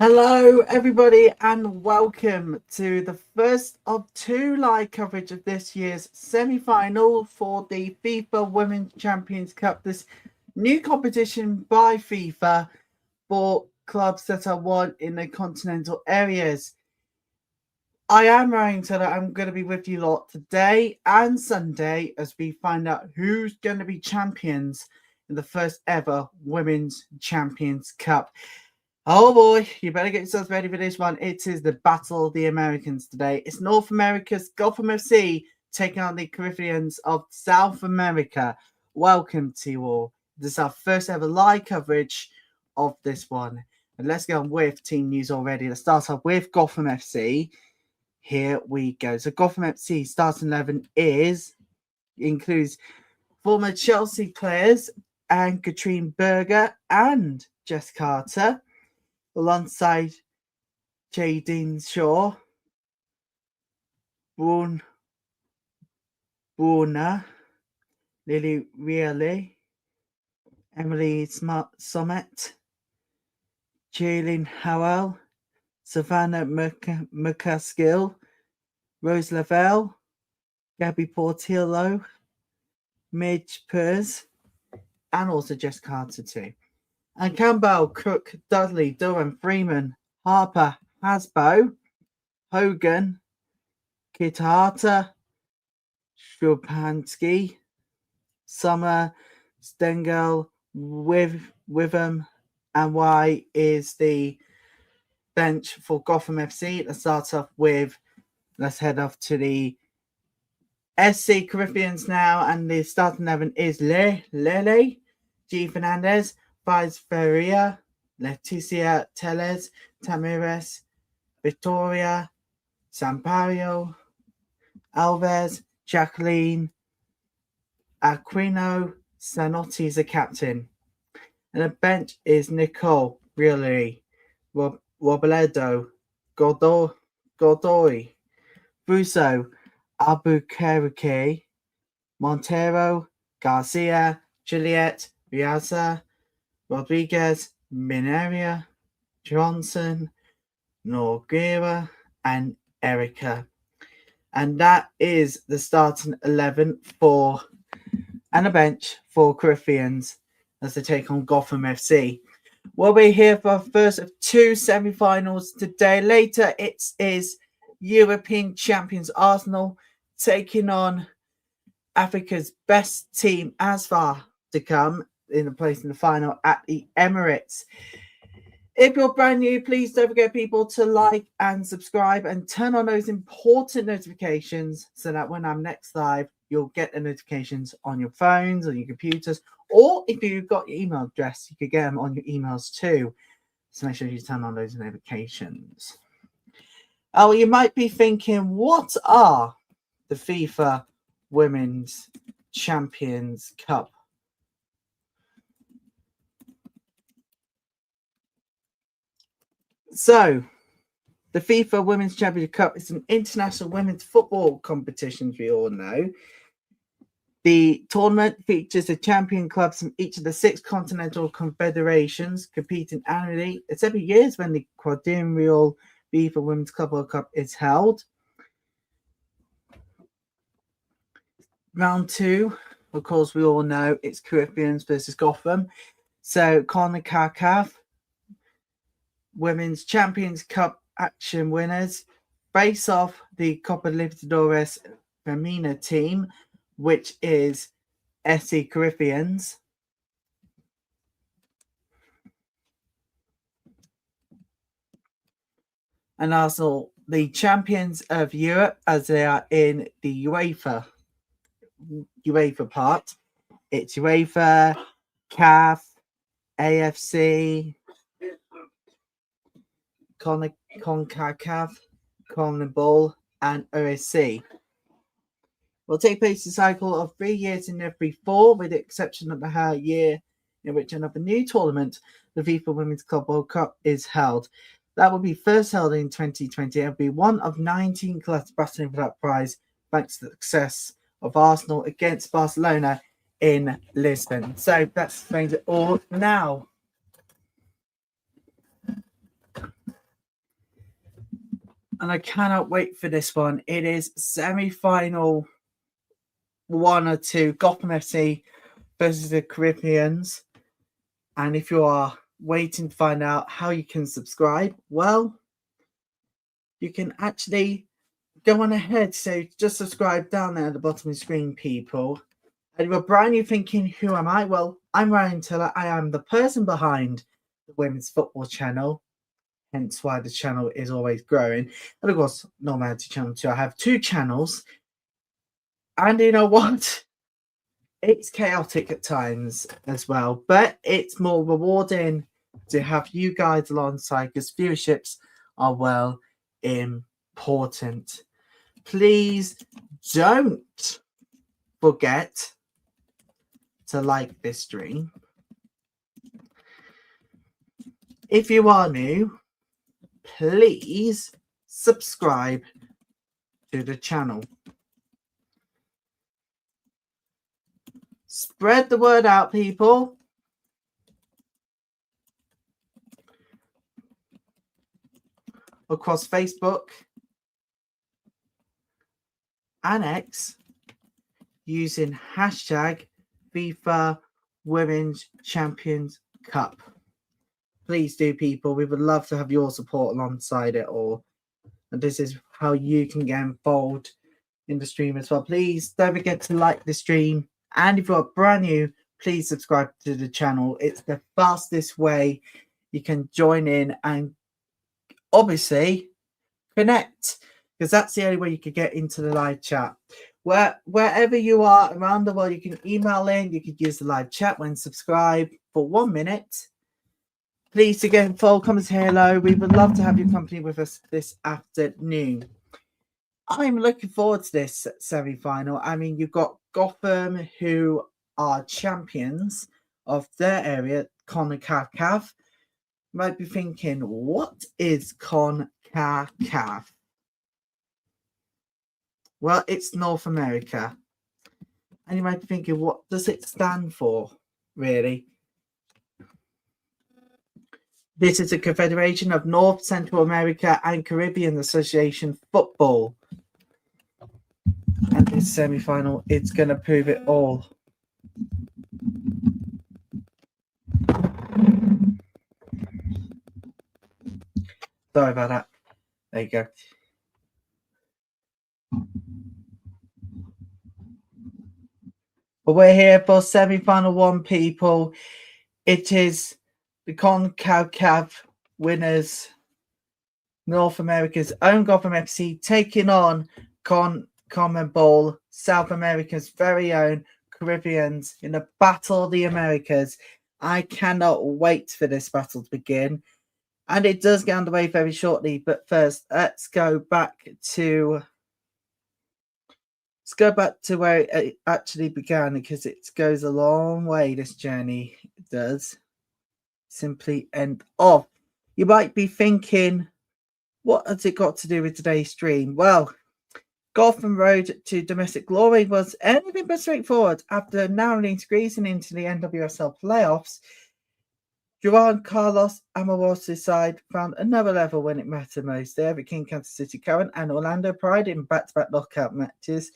Hello, everybody, and welcome to the first of two live coverage of this year's semi-final for the FIFA Women's Champions Cup. This new competition by FIFA for clubs that are won in the continental areas. I am Ryan Taylor. I'm going to be with you lot today and Sunday as we find out who's going to be champions in the first ever Women's Champions Cup. Oh boy, you better get yourselves ready for this one. It is the Battle of the Americans today. It's North America's Gotham FC taking on the Caribbeans of South America. Welcome to you all. This is our first ever live coverage of this one. And let's go on with team news already. Let's start off with Gotham FC. Here we go. So Gotham FC starting 11 includes former Chelsea players and Katrine Berger and Jess Carter, alongside Jadine Shaw, Bruna, Lily Reilly, Emily Summit, Jaylin Howell, Savannah McCaskill, Rose Lavelle, Gabby Portillo, Midge Pers, and also Jess Carter too. And Campbell, Cook, Dudley, Durham, Freeman, Harper, Hasbo, Hogan, Kitahata, Strupansky, Summer, Stengel, Witham, and Y is the bench for Gotham FC. Let's start off with, let's head off to the SC Caribbeans now, and the starting 11 is Lele, G. Fernandez, Vaz Ferreira, Leticia Teles, Tamires, Victoria, Sampaio, Alves, Jacqueline, Aquino, Zanotti is the captain. And the bench is Nicole, Really, Robledo, Godoy, Busso, Albuquerque, Montero, Garcia, Juliet, Riaza, Rodriguez, Mineria, Johnson, Noguera, and Erica. And that is the starting 11 for and a bench for Caribbeans as they take on Gotham FC. We'll be here for our first of two semi-finals today. Later, it is European champions Arsenal taking on Africa's best team as far to come in the place in the final at the Emirates. If you're brand new, please don't forget, people, to like and subscribe and turn on those important notifications so that when I'm next live, you'll get the notifications on your phones, on your computers, or if you've got your email address, you could get them on your emails too. So make sure you turn on those notifications. Oh, you might be thinking, what are the FIFA Women's Champions Cup? So, the FIFA Women's Championship Cup is an international women's football competition, as we all know. The tournament features the champion clubs from each of the 6 continental confederations competing annually. It's every year when the quadrennial FIFA Women's Club World Cup is held. Round 2, of course, we all know it's Caribbeans versus Gotham. So, Concacaf Women's Champions Cup action winners face off the Copa Libertadores Femina team, which is SC Caribbeans. And also the champions of Europe, as they are in the UEFA part. It's UEFA, CAF, AFC, Concacaf, CONMEBOL, and OSC. Will take place a cycle of 3 years in every 4, with the exception of the year in which another new tournament, the FIFA Women's Club World Cup, is held. That will be first held in 2020 and be one of 19 clubs battling for that prize, thanks to the success of Arsenal against Barcelona in Lisbon. So that explains it all now. and I cannot wait for this one. It is semi-final 1 or 2, Gotham FC versus the Caribbeans. And if you are waiting to find out how you can subscribe, well, you can actually go on ahead. So just subscribe down there at the bottom of the screen, people. And you're brand new thinking, who am I? Well, I'm Ryan Tiller. I am the person behind the Women's Football channel. Hence why the channel is always growing. And of course, Normality Channel 2. I have 2 channels. And you know what? It's chaotic at times as well. But it's more rewarding to have you guys alongside because viewerships are, well, important. Please don't forget to like this stream. If you are new, please subscribe to the channel. Spread the word out, people. Across Facebook and X using hashtag FIFA Women's Champions Cup. Please do, people. We would love to have your support alongside it all. And this is how you can get involved in the stream as well. Please don't forget to like the stream. And if you're brand new, please subscribe to the channel. It's the fastest way you can join in and obviously connect, because that's the only way you can get into the live chat. Wherever you are around the world, you can email in, you can use the live chat when subscribed for 1 minute. Please to get involved, come and say hello. We would love to have your company with us this afternoon. I'm looking forward to this semi-final. I mean, you've got Gotham, who are champions of their area, Concacaf. You might be thinking, what is Concacaf? Well, it's North America. And you might be thinking, what does it stand for, really? This is a confederation of North, Central America and Caribbean Association football. And this semi-final, it's going to prove it all. Sorry about that. There you go. But we're here for semi-final 1, people. It is the Concacaf winners, North America's own Gotham FC, taking on CONMEBOL, South America's very own Caribbeans, in a battle of the Americas. I cannot wait for this battle to begin. And it does get underway very shortly. But first, let's go back to where it actually began, because it goes a long way, this journey. It does. Simply end off. You might be thinking, what has it got to do with today's stream? Well, Gotham road to domestic glory was anything but straightforward. After narrowly squeezing into the NWSL playoffs, Juan Carlos Amoros's side found another level when it mattered most. They overcame Kansas City Current and Orlando Pride in back-to-back knockout matches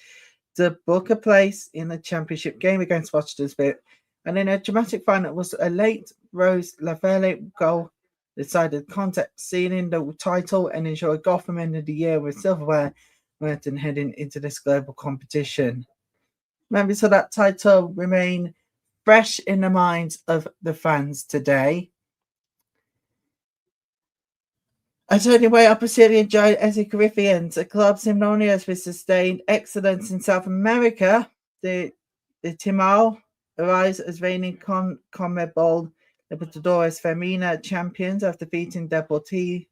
to book a place in the championship game against Watchalong. And in a dramatic final, it was a late Rose Lavelle goal decided contact, sealing the title and ensure Gotham ended the year with silverware and heading into this global competition. Remember, so that title remain fresh in the minds of the fans today. I turn away opposite the giant Essie Caribbeans, a club synonymous with sustained excellence in South America. The Timao arise as reigning CONMEBOL Libertadores Femina champions after defeating Deportivo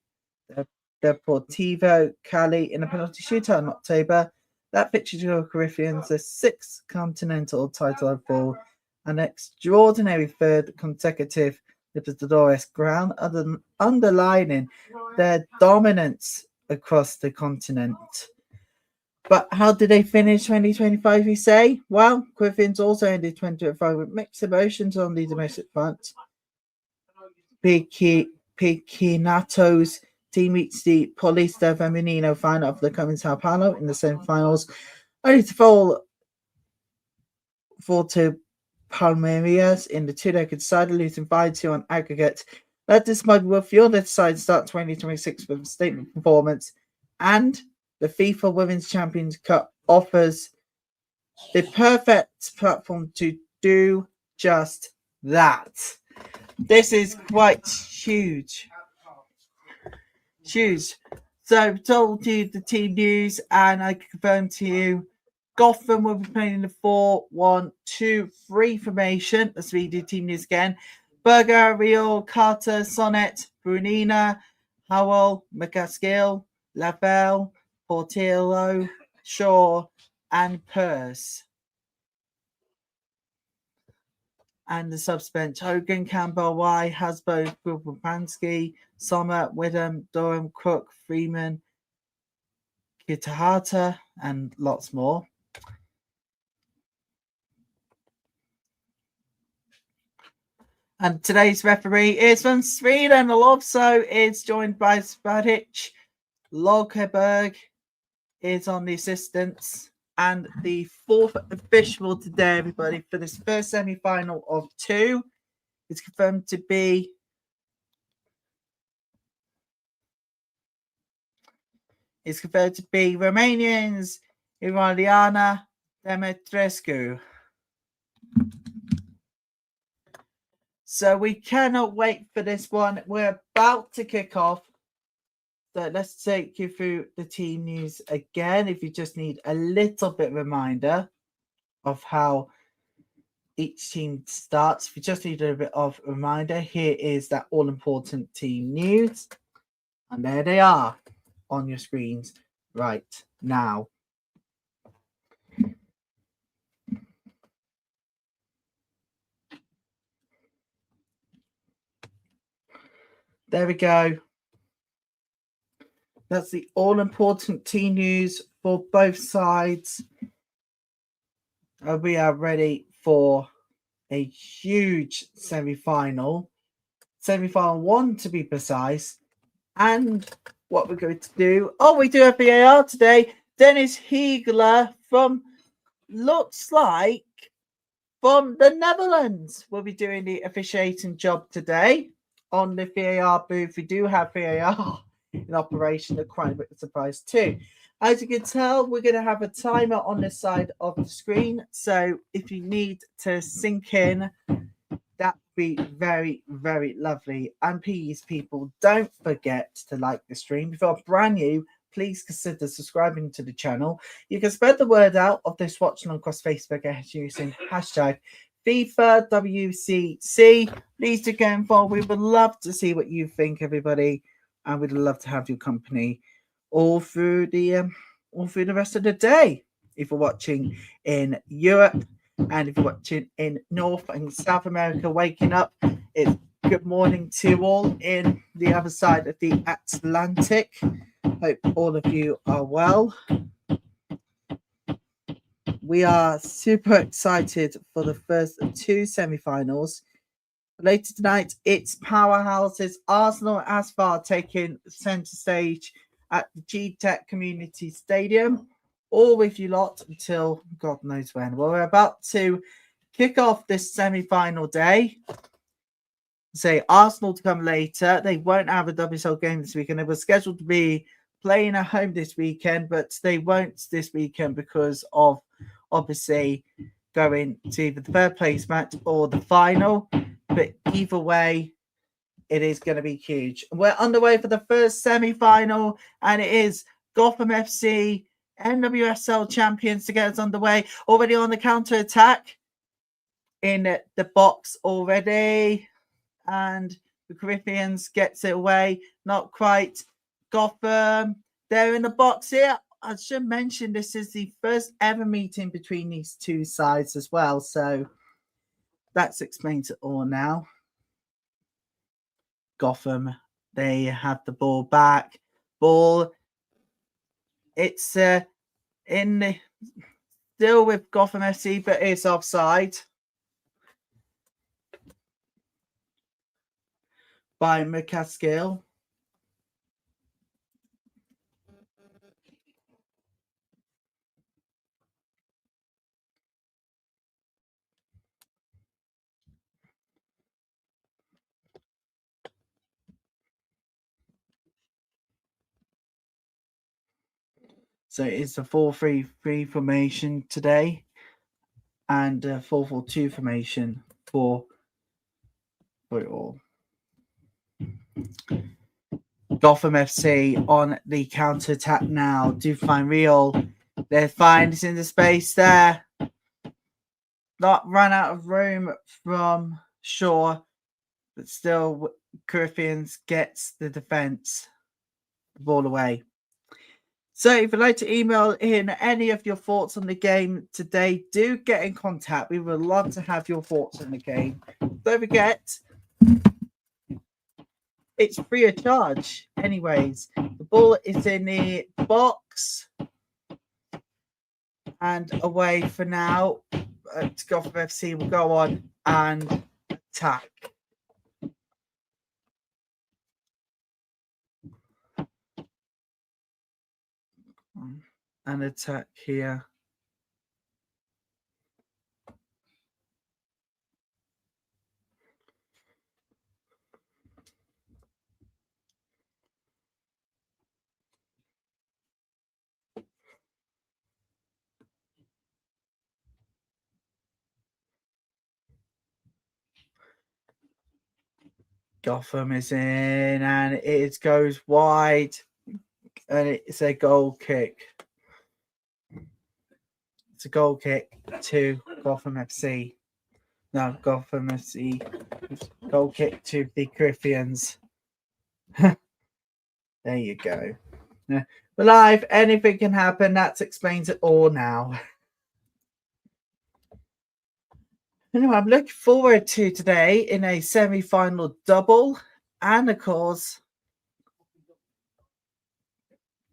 Cali in a penalty shootout in October. That pictured the Caribbeans the 6th continental title overall, an extraordinary 3rd consecutive Libertadores crown, underlining their dominance across the continent. But how did they finish 2025, you say? Well, Caribbeans also ended 2025 with mixed emotions on the domestic front. Piquinatos team reached the Paulista Femenino final of the Cup in Sao Paulo in the semi-finals, only to fall to Palmeiras in the two-legged side, losing 5-2 on aggregate. That despite will fuel the side start 2026 with a statement performance, and the FIFA Women's Champions Cup offers the perfect platform to do just that. This is quite huge. Huge. So I've told you the team news, and I confirm to you Gotham will be playing in the 4-1-2-3 formation. Let's read the team news again. Berger, Rio, Carter, Sonnet, Brunina, Howell, McCaskill, Lavelle, Portillo, Shaw, and Peirce. And the subbench: Hogan, Campbell, Y, Hasbo, Pansky, Sommer, Widham, Durham, Cook, Freeman, Kitahata, and lots more. And today's referee is from Sweden, also is joined by Spadic. Lokeberg is on the assistants. And the fourth official today, everybody, for this first semi-final of 2 is confirmed to be Romanians Iraliana Demetrescu. So we cannot wait for this one. We're about to kick off. So let's take you through the team news again. If you just need a little bit of reminder of how each team starts, if you just need a bit of a reminder, here is that all-important team news. And there they are on your screens right now. There we go. That's the all-important team news for both sides. We are ready for a huge semi-final. Semi-final 1 to be precise. And what we're going to do... Oh, we do have VAR today. Dennis Hiegler looks like from the Netherlands will be doing the officiating job today on the VAR booth. We do have VAR in operation. A quite a bit of surprise too. As you can tell, we're going to have a timer on this side of the screen. So if you need to sync in, that would be very, very lovely. And please, people, don't forget to like the stream. If you're brand new, please consider subscribing to the channel. You can spread the word out of this watching across Facebook using hashtag FIFA WCC. Please do get involved. We would love to see what you think, everybody, and we'd love to have your company all through the rest of the day. If you're watching in Europe and if you're watching in North and South America, waking up, it's good morning to all in the other side of the Atlantic. Hope all of you are well. We are super excited for the first 2 semi-finals. Later tonight, it's powerhouses Arsenal as far taking centre stage at the G-Tech Community Stadium, all with you lot until God knows when. Well, we're about to kick off this semi-final day. Say Arsenal to come later. They won't have a WSL game this weekend. They were scheduled to be playing at home this weekend, but they won't this weekend because of obviously going to either the third place match or the final. But either way, it is going to be huge. We're underway for the first semi-final, and it is Gotham FC, NWSL Champions to get us underway. Already on the counter-attack in the box already. And the Corinthians gets it away. Not quite. Gotham, they're in the box here. I should mention this is the first ever meeting between these two sides as well. So that's explains it all now. Gotham, they have the ball back. Ball, it's still with Gotham FC, but it's offside by McCaskill. So it's a 4-3-3 formation today and a 4-4-2 formation for it all. Gotham FC on the counter attack now. Do find Real. They're fine. It's in the space there. Not run out of room from Shaw, but still Corinthians gets the defense. The ball away. So if you'd like to email in any of your thoughts on the game today, do get in contact. We would love to have your thoughts on the game. Don't forget, it's free of charge. Anyways, the ball is in the box and away for now. Gotham FC will go on and attack. An attack here. Gotham is in and it goes wide and it's a goal kick. It's a goal kick to Gotham FC. No, Gotham FC. Goal kick to the Corinthians. There you go. We're live. Anything can happen. That explains it all now. Anyway, I'm looking forward to today in a semi-final double. And of course,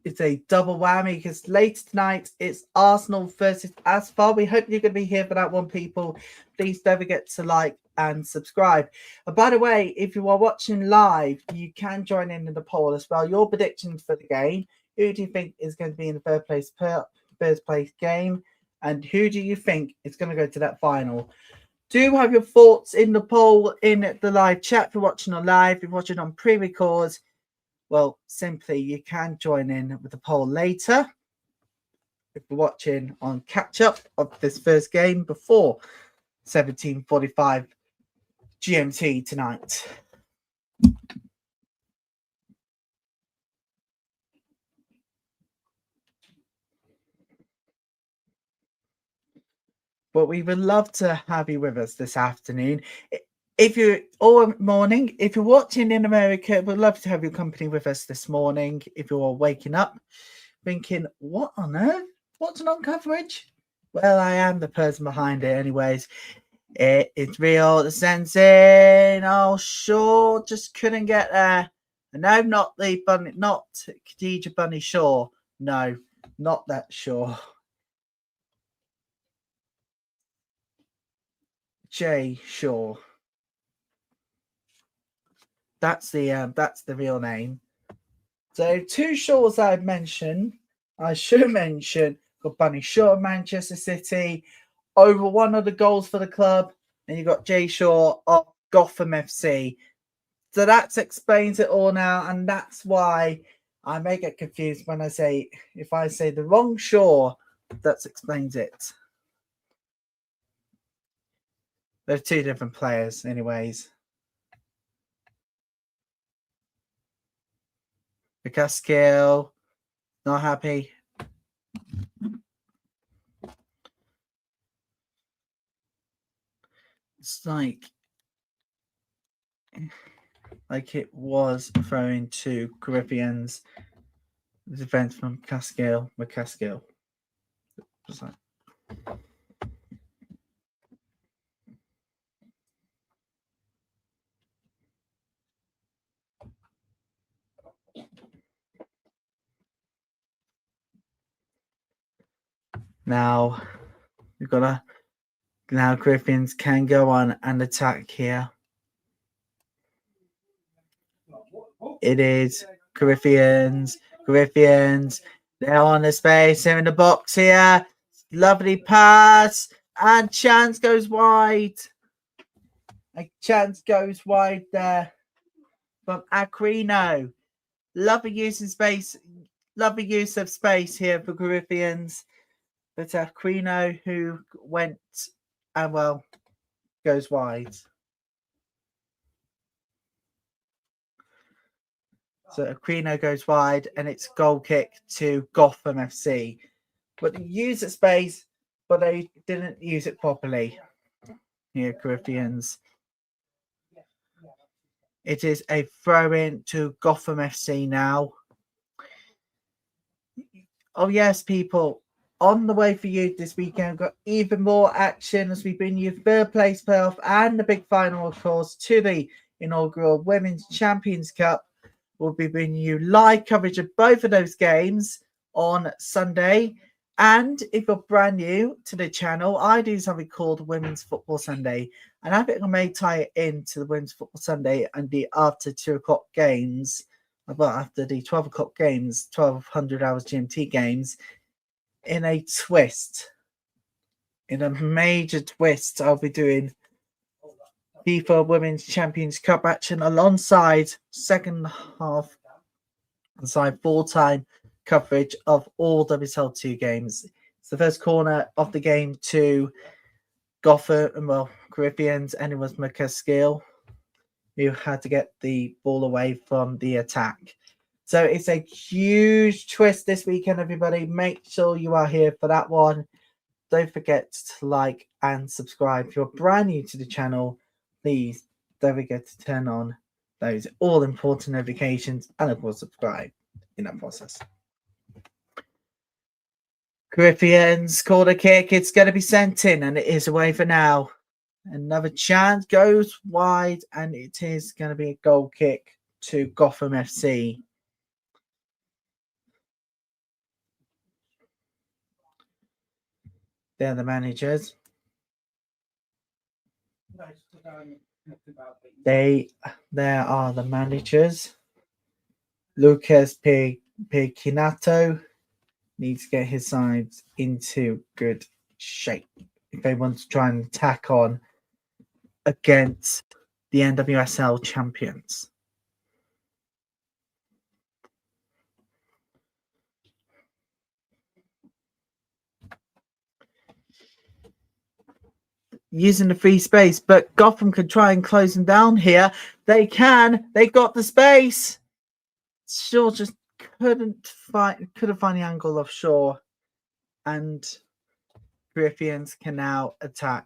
it's a double whammy because later tonight it's Arsenal versus Asphalt. We hope you're going to be here for that one, people. Please don't forget to like and subscribe. And by the way, if you are watching live, you can join in the poll as well. Your predictions for the game. Who do you think is going to be in the first place game? And who do you think is going to go to that final? Do have your thoughts in the poll in the live chat. If you're watching on live, if you're watching on pre-record, well, simply you can join in with the poll later. If you're watching on catch-up of this first game before 17:45 GMT tonight. But we would love to have you with us this afternoon. If you're or morning, if you're watching in America, we'd love to have your company with us this morning. If you're waking up thinking, what on earth? Watchalong coverage? Well, I am the person behind it anyways. It's real. The sense in. Oh, sure. Just couldn't get there. No, not the bunny, not Khadija Bunny Shaw. No, not that Shaw. Jay Shaw. That's the real name. So 2 Shaws I've mentioned. I should mention got Bunny Shaw of Manchester City, over one of the goals for the club, and you got Jay Shaw of Gotham FC. So that explains it all now, and that's why I may get confused when I say if I say the wrong Shaw, that explains it. They're 2 different players, anyways. McCaskill, not happy. It's like it was referring to Caribbeans. The defense from McCaskill. Like... Now we've got now Griffins can go on and attack here. It is Corinthians. They're on the space. They're in the box here. Lovely pass. And chance goes wide. A chance goes wide there from Aquino. Lovely using space. lovely use of space here for Caribbeans. But Aquino, who went and goes wide. So Aquino goes wide, and it's goal kick to Gotham FC. But they used the space, but they didn't use it properly. Here, Caribbeans. It is a throw-in to Gotham FC now. Oh yes, people. On the way for you this weekend, we've got even more action as we bring you third place playoff and the big final, of course, to the inaugural Women's Champions Cup. We'll be bringing you live coverage of both of those games on Sunday. And if you're brand new to the channel, I do something called Women's Football Sunday. And I think I may tie it into the Women's Football Sunday and the after 2 o'clock games, well, after the 12 o'clock games, 1200 hours GMT games, in a twist. In a major twist, I'll be doing FIFA Women's Champions Cup action alongside second half, alongside full-time coverage of all WSL2 games. It's the first corner of the game to Gotham, Caribbeans, and it was McCaskill who had to get the ball away from the attack. So it's a huge twist this weekend, everybody. Make sure you are here for that one. Don't forget to like and subscribe. If you're brand new to the channel, please don't forget to turn on those all-important notifications and, of course, subscribe in that process. Caribbeans corner kick. It's going to be sent in, and it is away for now. Another chance goes wide, and it is going to be a goal kick to Gotham FC. They're the managers. There are the managers. Lucas Pecinato needs to get his sides into good shape if they want to try and tack on against the NWSL champions. Using the free space, but Gotham could try and close them down here. They can. They got the space. Shaw just couldn't find the angle offshore, and Griffians can now attack.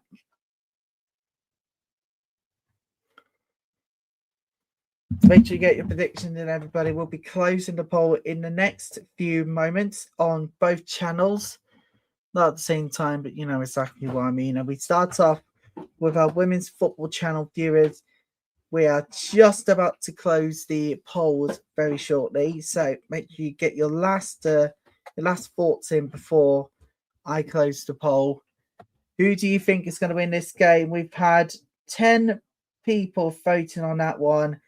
Make sure you get your predictions in, everybody. We'll be closing the poll in the next few moments on both channels. Not at the same time, but you know exactly what I mean. And we start off with our women's football channel viewers. We are just about to close the polls very shortly, so make sure you get your last thoughts in before I close the poll. Who do you think is going to win this game? We've had 10 people voting on that one.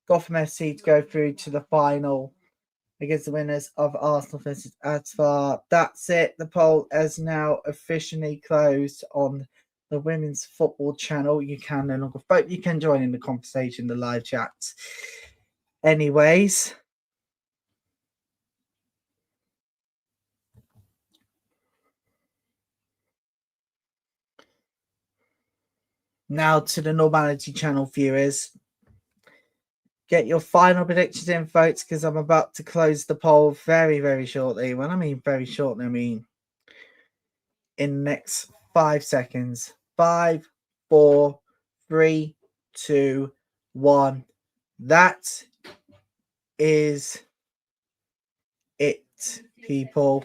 Gotham FC to go through to the final against the winners of Arsenal versus Asfar. That's it. The poll is now officially closed on the women's football channel. You can no longer vote. You can join in the conversation, the live chat. Anyways, now to the Normality channel viewers. Get your final predictions in, folks, because I'm about to close the poll very, very shortly. When I mean very shortly, I mean in the next 5 seconds. 5, 4, 3, 2, 1. That is it, people.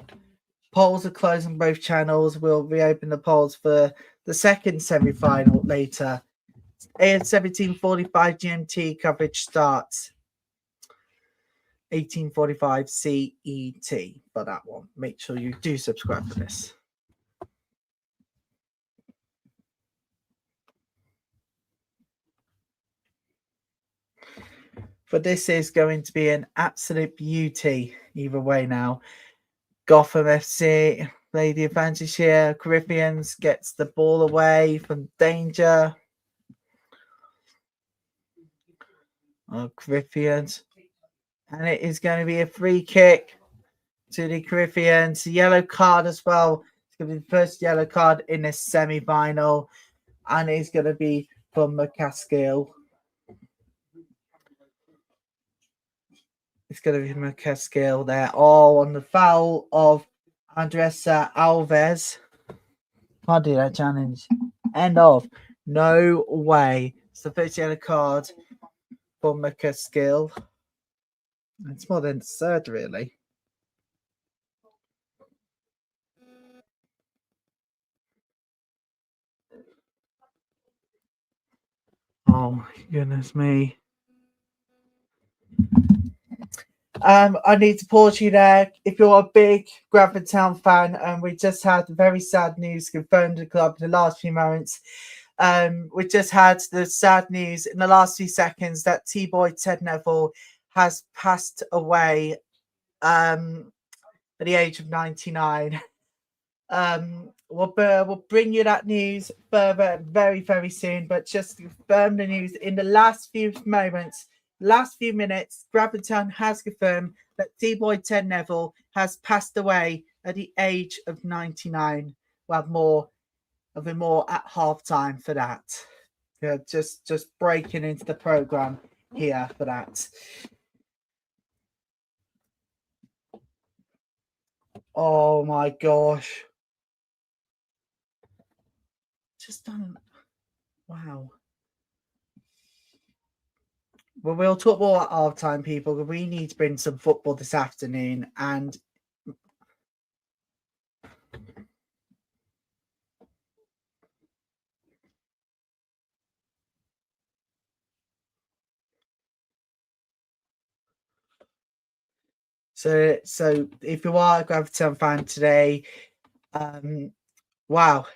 Polls are closed on both channels. We'll reopen the polls for the second semi-final later. At 17:45 GMT coverage starts. 18:45 CET for that one. Make sure you do subscribe for this. But this is going to be an absolute beauty either way now. Gotham FC play the advantage here. Caribbeans gets the ball away from danger. Caribbeans. And it is going to be a free kick to the Caribbeans. Yellow card as well. It's going to be the first yellow card in this semi-final, and it's going to be from McCaskill. It's going to be McCaskill there. Oh, on the foul of Andressa Alves. Can't do that challenge. End of. No way. It's the first yellow card for McCaskill. It's more than third, really. Oh my goodness me. I need to pause you there. If you're a big Bradford Town fan, we just had very sad news confirmed the club in the last few moments. We just had the sad news in the last few seconds that T-Boy Ted Neville has passed away at the age of 99. We'll bring you that news further very, very soon. But just to confirm the news in the last few moments, last few minutes, Bradford Town has confirmed that T-Boy Ted Neville has passed away at the age of 99. We'll have more at halftime for that. Yeah, just breaking into the program here for that. Oh my gosh. Just done. Wow. Well, we'll talk more at halftime, people. We need to bring some football this afternoon, and so if you are a Graviton fan today, wow.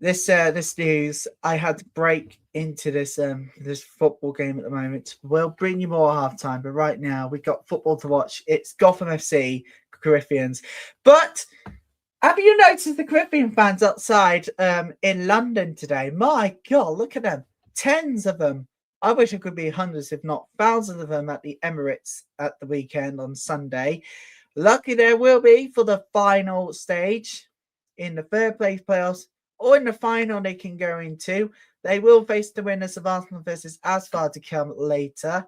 This news, I had to break into this football game at the moment. We'll bring you more at halftime, but right now we got football to watch. It's Gotham FC, Corinthians. But have you noticed the Caribbean fans outside in London today? My God, look at them. Tens of them. I wish it could be hundreds, if not thousands of them at the Emirates at the weekend on Sunday. Lucky there will be for the final stage in the third place playoffs or in the final they can go into. They will face the winners of Arsenal versus Asfar to come later.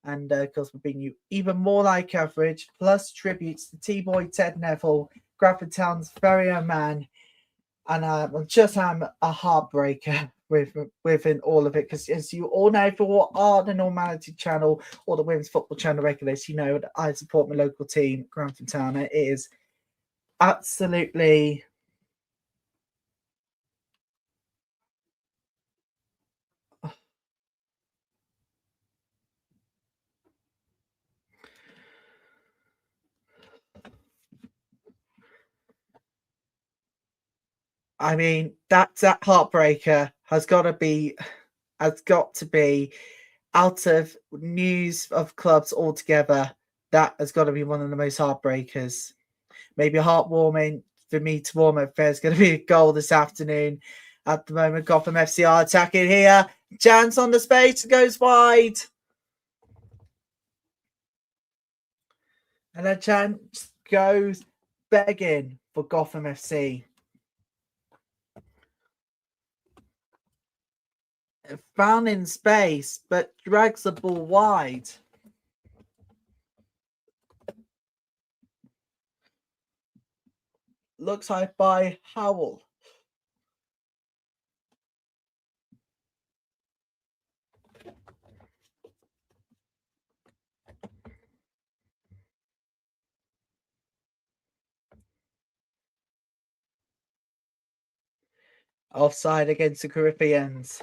And of course, we'll bring you even more live coverage, plus tributes to T-Boy Ted Neville, Bradford Town's very own man. And just am a heartbreaker within all of it, because as you all know, if you are the Normality channel or the Women's Football channel regulars, you know that I support my local team, Bradford Town. It is absolutely. I mean, that heartbreaker has got to be out of news of clubs altogether. That has got to be one of the most heartbreakers. Maybe heartwarming for me to warm up. There's going to be a goal this afternoon. At the moment, Gotham FC are attacking here. Chance on the space, goes wide. And a chance goes begging for Gotham FC. Found in space, but drags the ball wide. Looks like by Howell. Offside against the Caribbeans.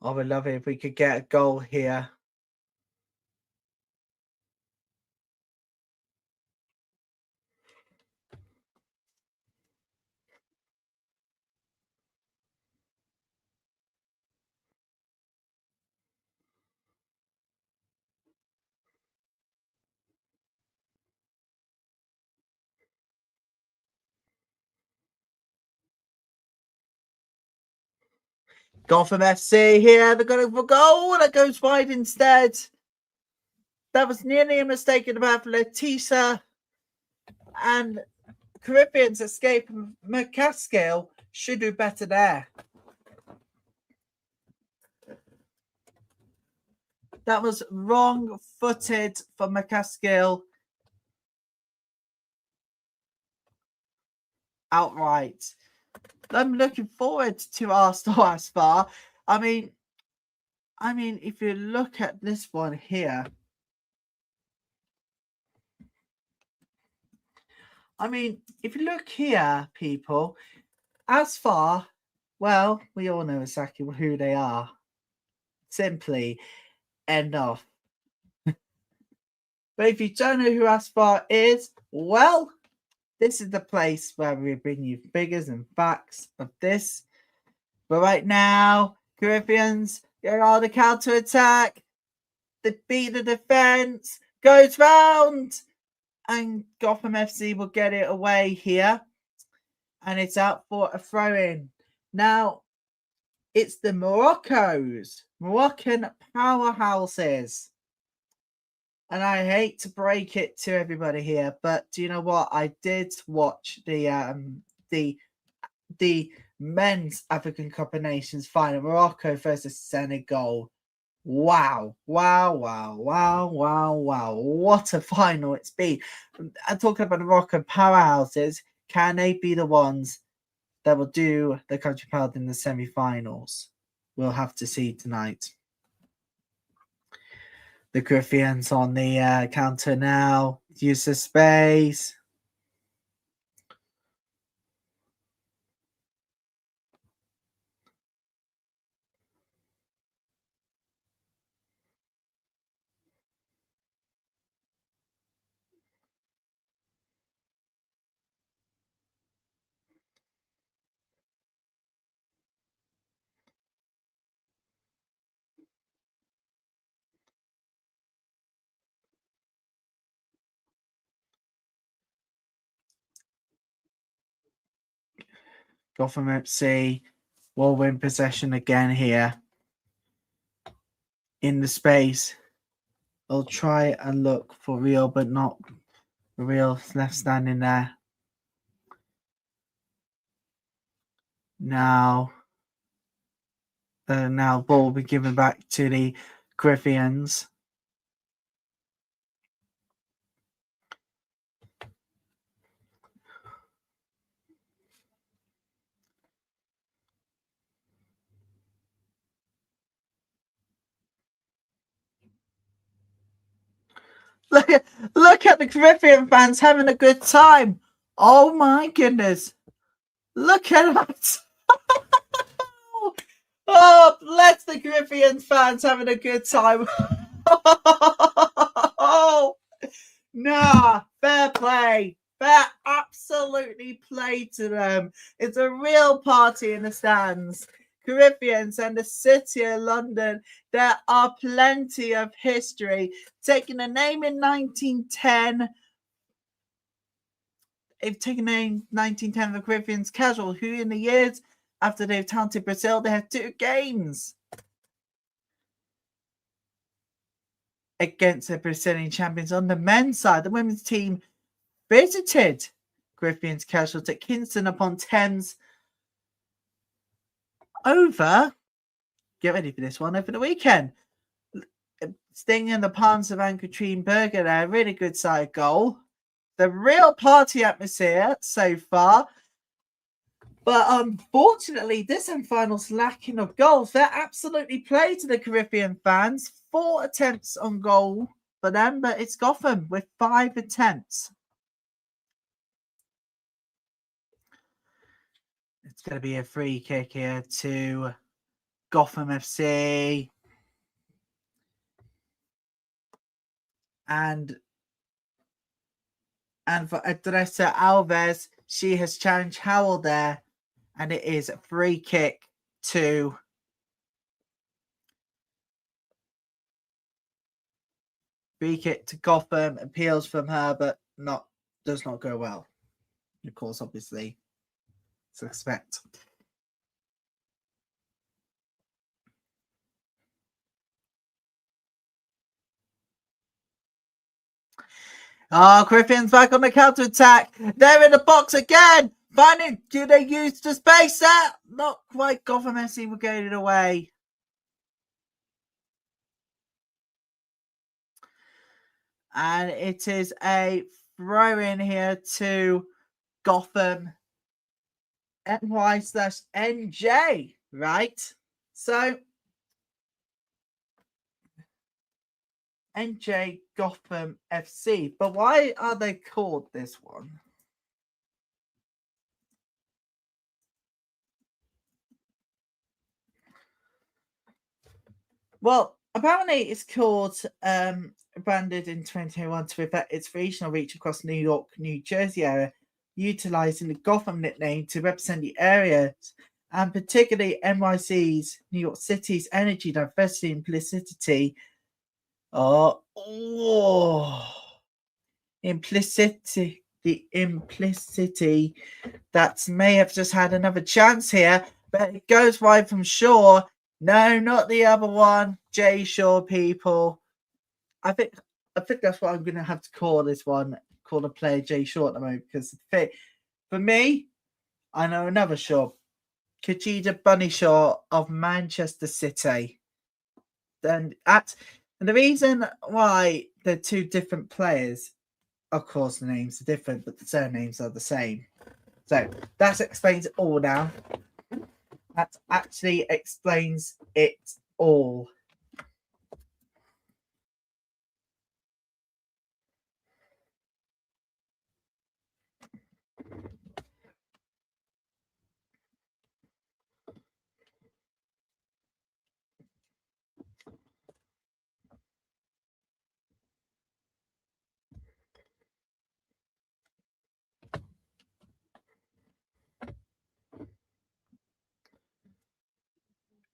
I would love it if we could get a goal here. Gotham FC here. They're going for goal. That goes wide instead. That was nearly a mistake in the path for Letisa. And Caribbeans escape. McCaskill should do better there. That was wrong-footed for McCaskill. Outright. I'm looking forward to Arsenal Aspar. I mean, if you look at this one here, if you look here, people, Aspar, well, we all know exactly who they are. Simply enough. But if you don't know who Aspar is, well, this is the place where we bring you figures and facts of this. But right now, Caribbeans get on the counter attack. They beat the defense, goes round, and Gotham FC will get it away here. And it's out for a throw-in. Now, it's the Moroccan powerhouses. And I hate to break it to everybody here, but do you know what? I did watch the men's African Cup of Nations final, Morocco versus Senegal. Wow. What a final it's been. I'm talking about the Moroccan powerhouses. Can they be the ones that will do the country proud in the semi-finals? We'll have to see tonight. The Griffians on the counter now. Use the space. Gotham FC will win possession again here. In the space. They'll try and look for Real, but not Real left standing there. Now ball will be given back to the Griffians. Look at the Griffian fans having a good time. Oh my goodness. Look at that. Oh, bless the Griffian fans having a good time. Oh, nah, fair play. Fair absolutely play to them. It's a real party in the stands. Caribbeans and the city of London, there are plenty of history. Taking a name in 1910. They've taken a name 1910 of the Caribbeans casual, who in the years after they've taunted Brazil, they had 2 games against the Brazilian champions. On the men's side, the women's team visited Griffians casuals at Kingston upon Thames over, get ready for this one, over the weekend. Staying in the palms of Anne-Katrine Berger there, really good side goal. The real party atmosphere so far. But unfortunately, this semi-final's lacking of goals. They're absolutely play to the Caribbean fans. 4 attempts on goal for them, but it's Gotham with 5 attempts. It's going to be a free kick here to Gotham FC. And for Adresa Alves, she has challenged Howell there. And it is a free kick to Gotham. Appeals from her, but does not go well. Of course, obviously, to expect. Oh, Griffin's back on the counter-attack. They're in the box again. Finding, do they use the space there? Not quite. Gotham FC will get it away. And it is a throw in here to Gotham NY/NJ, right? So NJ Gotham FC. But why are they called this one? Well, apparently it's called branded in 2021 to reflect its regional reach across New York, New Jersey area, utilizing the Gotham nickname to represent the areas and particularly NYC's, New York City's energy, diversity, and implicity. Implicity. The implicity that may have just had another chance here, but it goes wide from Shaw. No, not the other one. Jay Shaw, people. I think that's what I'm going to have to call this one. Call the player Jay Shaw at the moment because for me, I know another Shaw, Kajida Bunny Shaw of Manchester City. And the reason why they're two different players, of course, the names are different, but the surnames are the same. So that explains it all now. That actually explains it all.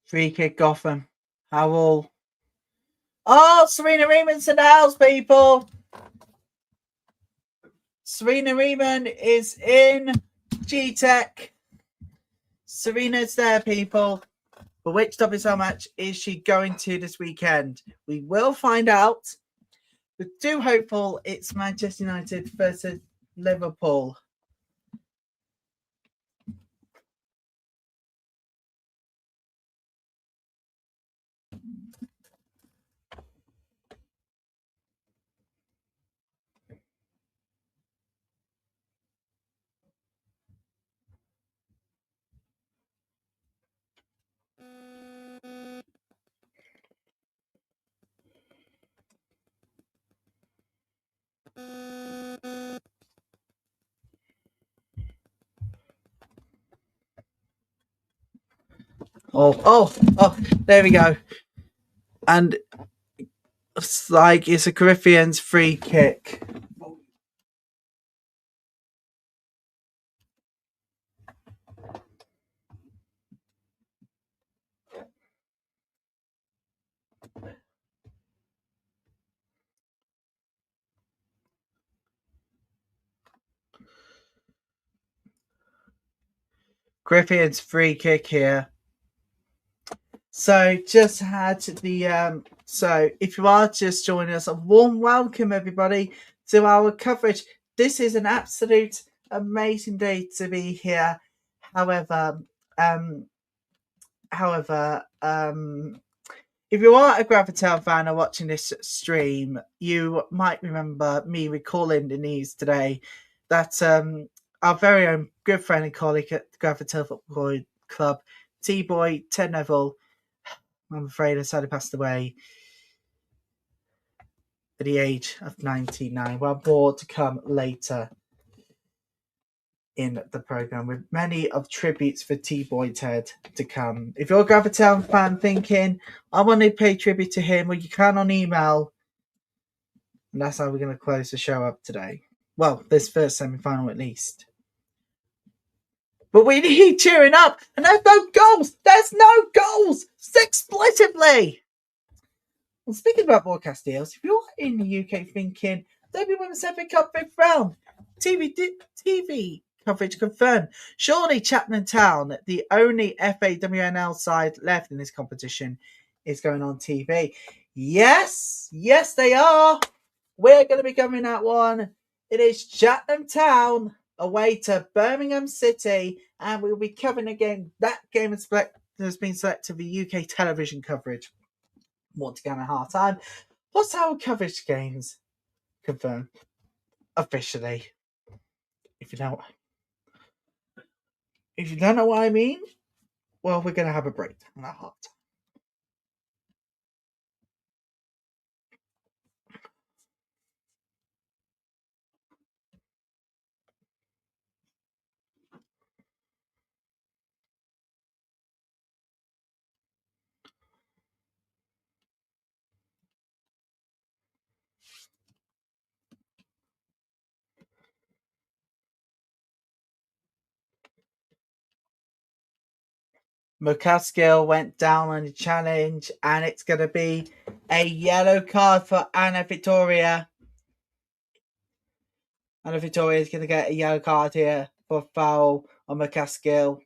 Free kick Gotham. Howell. Oh, Serena Reeman's in the house, people. Serena Reeman is in G-Tech. Serena's there, people. But which WSL match is she going to this weekend? We will find out. We're too hopeful it's Manchester United versus Liverpool. Oh, there we go. And it's like it's a Corinthians free kick. Griffin's free kick here. So just had the so if you are just joining us, a warm welcome everybody to our coverage. This is an absolute amazing day to be here. However, if you are a Gravitel fan or watching this stream, you might remember me recalling the news today that our very own good friend and colleague at the Gravitel Football Club, T-Boy Ted Neville, I'm afraid, has sadly passed away at the age of 99. Well, more to come later in the program with many of tributes for T-Boy Ted to come. If you're a Gravitel fan thinking, I want to pay tribute to him, well, you can on email. And that's how we're going to close the show up today. Well, this first semi-final at least. But we need cheering up, and there's no goals. There's no goals. Explicitly. Well, speaking about broadcast deals, if you're in the UK thinking, Derby Women's FA Cup 5th round, TV coverage confirmed. Surely Chapman Town, the only FAWNL side left in this competition, is going on TV. Yes, they are. we're going to be covering that one. It is Chatham Town away to Birmingham City, and we'll be covering a game. That game has been selected for UK television coverage. 1 to go at half time. What's our coverage games confirmed officially? If you don't know what I mean, well, we're going to have a breakdown at half time. McCaskill went down on the challenge, and it's going to be a yellow card for Anna Victoria. Anna Victoria is going to get a yellow card here for foul on McCaskill.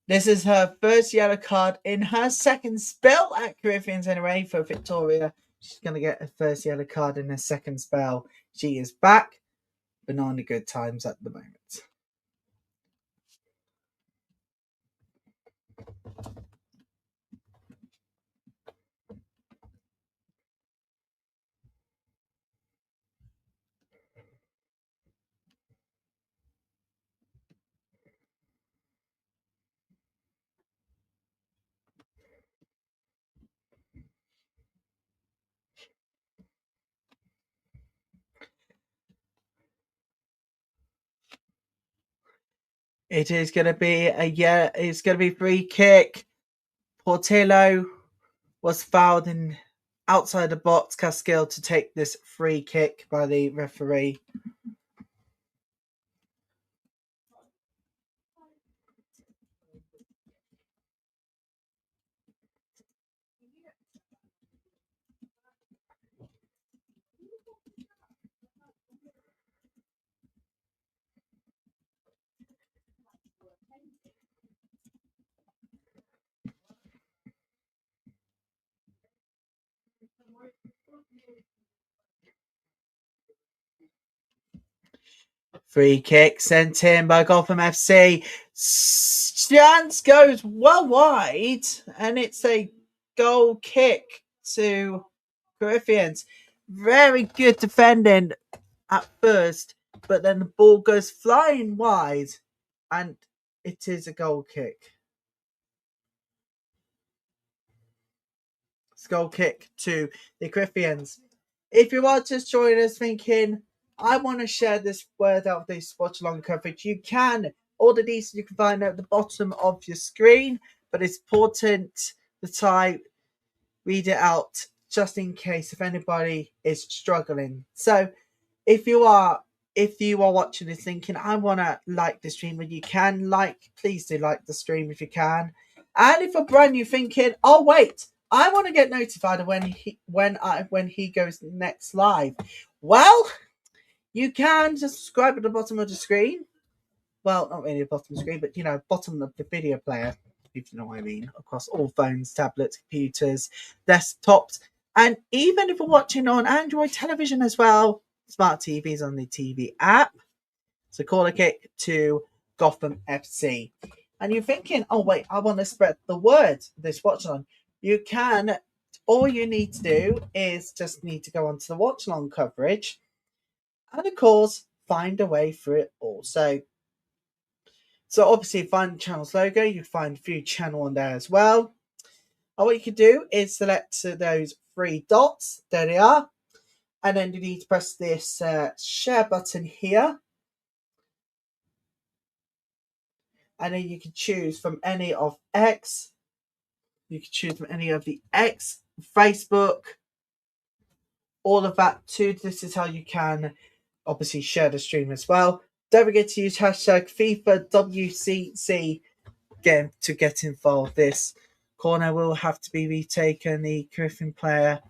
This is her first yellow card in her second spell at Corinthians anyway for Victoria. She's going to get her first yellow card in her second spell. She is back, but not on the good times at the moment. It is going to be it's going to be free kick. Portillo was fouled in outside the box. Caskill to take this free kick by the referee. Free kick sent in by Gotham FC. Chance goes well wide, and it's a goal kick to Corinthians. Very good defending at first, but then the ball goes flying wide, and it is a goal kick. It's a goal kick to the Corinthians. If you are just joining us thinking, I want to share this word out of this watch-along coverage, you can. All the details you can find at the bottom of your screen, but it's important to type, read it out, just in case if anybody is struggling. So if you are watching this thinking, I want to like the stream, and you can please do like the stream if you can. And if you're brand new thinking, oh wait, I want to get notified when he goes next live. Well, you can just subscribe at the bottom of the screen. Well, not really the bottom of the screen, but bottom of the video player, if you know what I mean, across all phones, tablets, computers, desktops, and even if you're watching on Android television as well, smart TVs on the TV app. So call a kick to Gotham FC. And you're thinking, oh wait, I want to spread the word this watch on. You can. All you need to do is just need to go onto the watch along coverage, and of course find a way through it all. So obviously find the channel's logo. You find a few channel on there as well. And what you can do is select those 3 dots. There they are. And then you need to press this share button here. And then you can choose from any of X. You can choose from any of the X, Facebook, all of that too. This is how you can obviously share the stream as well. Don't forget to use hashtag FIFA WCC again to get involved. This corner will have to be retaken. The Griffin player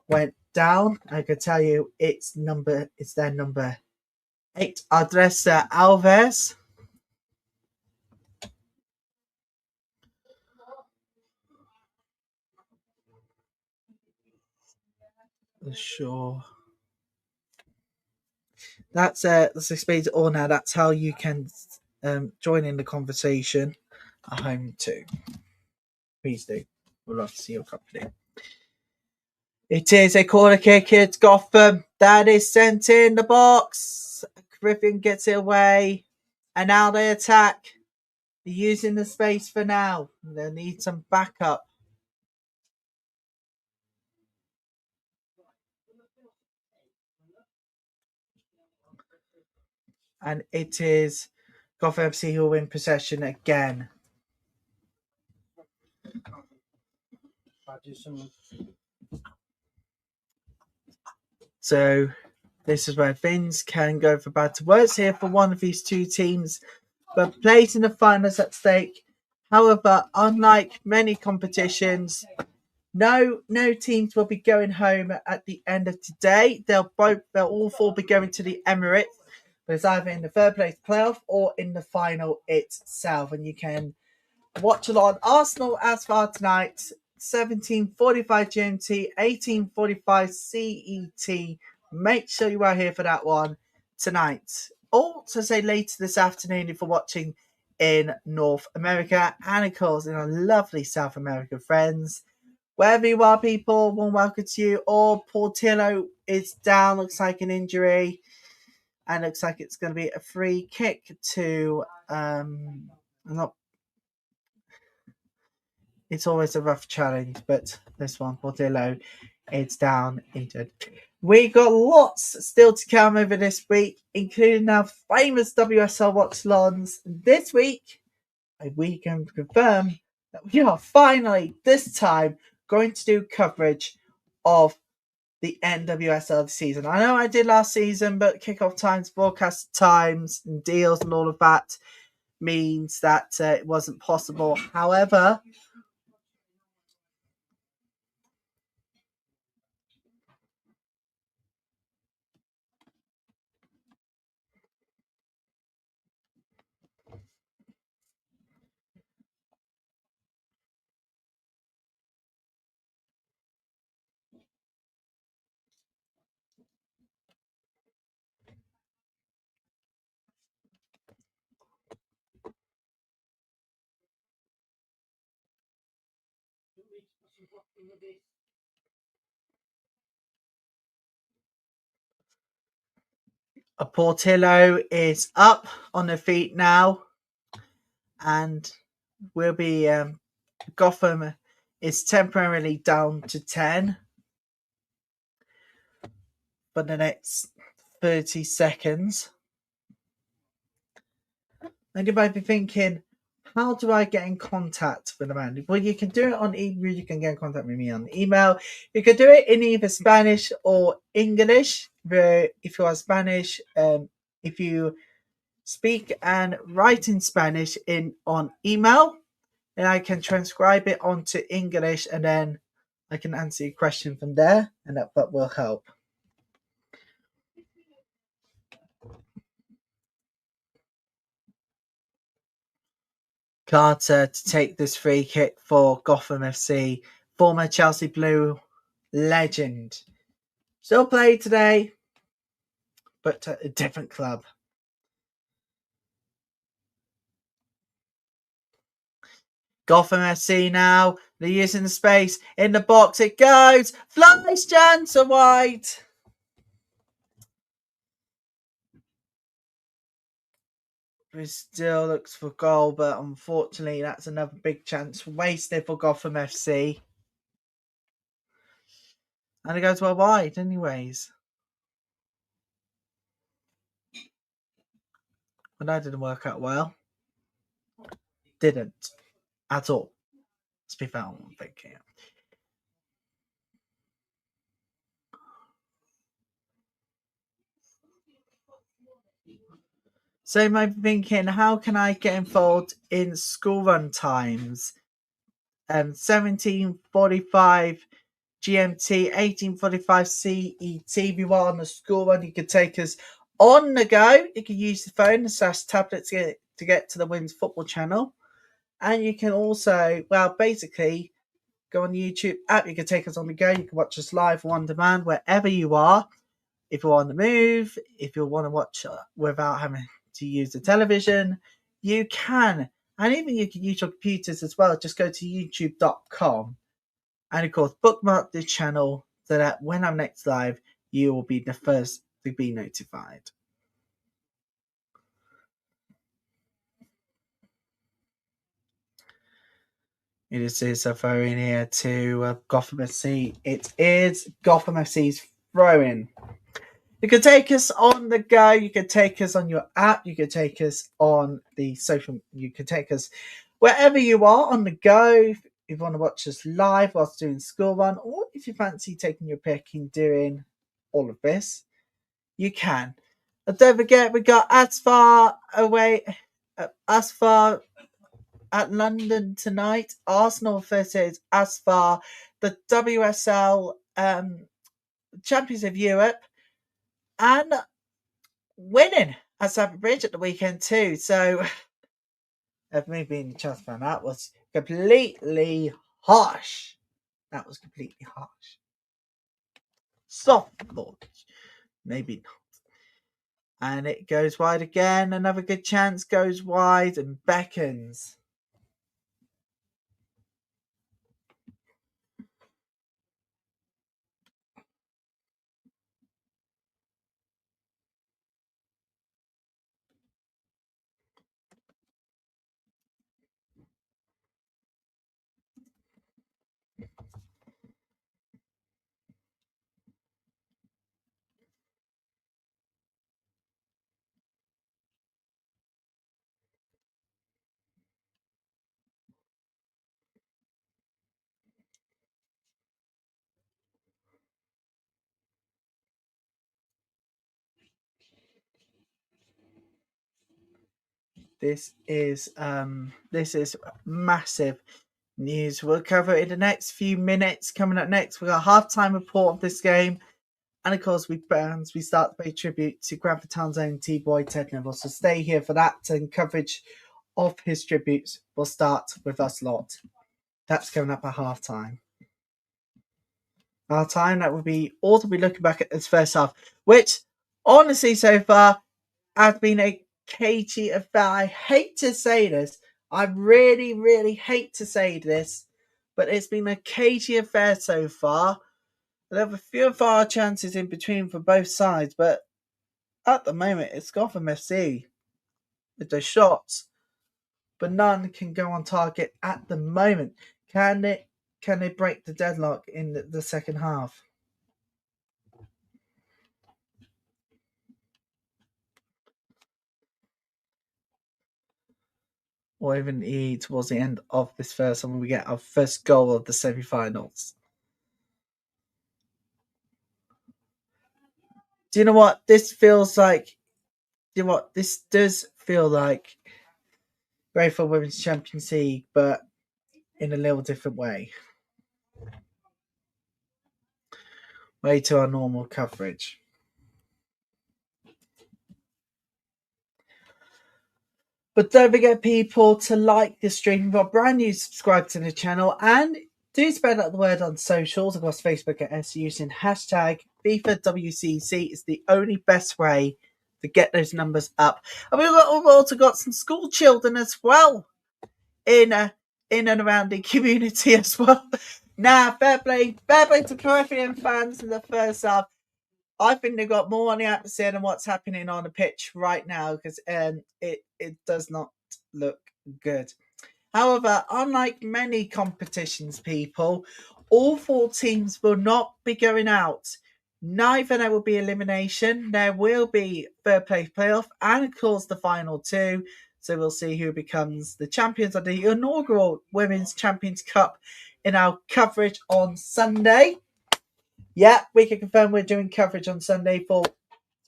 went down. I can tell you it's their number 8, Andressa Alves. Sure. Let's explain it all now. That's how you can join in the conversation at home too. Please do. We'd love to see your company. It is a corner kick. It's Gotham. That is sent in the box. Griffin gets it away. And now they attack. They're using the space for now. They'll need some backup. And it is Gotham FC who will win possession again. So this is where things can go for bad to worse here for one of these two teams, but place in the finals at stake. However, unlike many competitions, no teams will be going home at the end of today. They'll all four be going to the Emirates, but it's either in the third place playoff or in the final itself. And you can watch along Arsenal as far tonight, 17:45 GMT, 18:45 CET. Make sure you are here for that one tonight. Or to say later this afternoon if you're watching in North America, and of course in our lovely South America friends. Wherever you are, people, warm welcome to you. Or Portillo is down, looks like an injury, and looks like it's going to be a free kick to it's always a rough challenge, but this one, Portillo, it's down injured. We got lots still to come over this week, including our famous WSL Watchalongs. This week, we can confirm that we are finally, this time, going to do coverage of the NWSL season. I know I did last season, but kickoff times, broadcast times, and deals and all of that means that it wasn't possible. However, Portillo is up on the feet now, and will be Gotham is temporarily down to 10 for the next 30 seconds. And you might be thinking, how do I get in contact with the man? Well, you can do it on email. You can get in contact with me on email. You can do it in either Spanish or English. If you are Spanish, if you speak and write in Spanish on email, and I can transcribe it onto English, and then I can answer your question from there, and that will help. Carter to take this free kick for Gotham FC, former Chelsea Blue legend. Still played today, but at a different club. Gotham FC now. They're using the space in the box. It goes. Flies chance wide. It still looks for goal, but unfortunately, that's another big chance wasted for Gotham FC. And it goes well wide, anyways. But that didn't work out well. Didn't at all. Let's be fair on one thing here. So you might be thinking, how can I get involved in school run times? 17:45 GMT, 18:45 CET. If you are on the school run, you can take us on the go. You can use the phone / tablet to get to the Women's Football channel. And you can also, well, basically, go on the YouTube app. You can take us on the go. You can watch us live or on demand wherever you are. If you're on the move, if you want to watch without having to use the television, you can. And even you can use your computers as well. Just go to youtube.com and, of course, bookmark the channel so that when I'm next live, you will be the first to be notified. It is a throw in here to Gotham FC. It is Gotham FC's throw in. You can take us on the go. You can take us on your app. You can take us on the social. You can take us wherever you are on the go. If you want to watch us live whilst doing school run, or if you fancy taking your pick and doing all of this, you can. And don't forget, we got Asfar away, Asfar at London tonight. Arsenal versus Asfar, the WSL Champions of Europe, and winning at Stamford Bridge at the weekend too. So, of me being a Chelsea fan, that was completely harsh. That was completely harsh. Soft launch, maybe not. And it goes wide again. Another good chance goes wide and beckons. This is massive news. We'll cover it in the next few minutes. Coming up next, we got a halftime report of this game, and of course, we start to pay tribute to Granford Town's own T-Boy Ted Neville. So stay here for that, and coverage of his tributes will start with us lot. That's coming up at halftime. Our time that would be all to be looking back at this first half, which honestly so far has been a cagey affair. I hate to say this. I really, really hate to say this, but it's been a cagey affair so far. There were few and far chances in between for both sides, but at the moment it's Gotham FC with the shots, but none can go on target at the moment. Can they break the deadlock in the second half? Or even towards the end of this first one, we get our first goal of the semi-finals. Do you know what this feels like? Do you know what this does feel like? UEFA Women's Champions League, but in a little different way. Way to our normal coverage. But don't forget, people, to like the stream. If you're brand new, subscribe to the channel, and do spread out the word on socials across Facebook at S using hashtag FIFA WCC. Is the only best way to get those numbers up. And we've also got some school children as well in and around the community as well. Now, fair play to Corinthian fans in the first half. I think they've got more on the atmosphere than what's happening on the pitch right now, because it does not look good. However, unlike many competitions, people, all 4 teams will not be going out. Neither there will be elimination. There will be third place playoff, and of course the final 2. So we'll see who becomes the champions of the inaugural Women's Champions Cup in our coverage on Sunday. Yeah, we can confirm we're doing coverage on Sunday for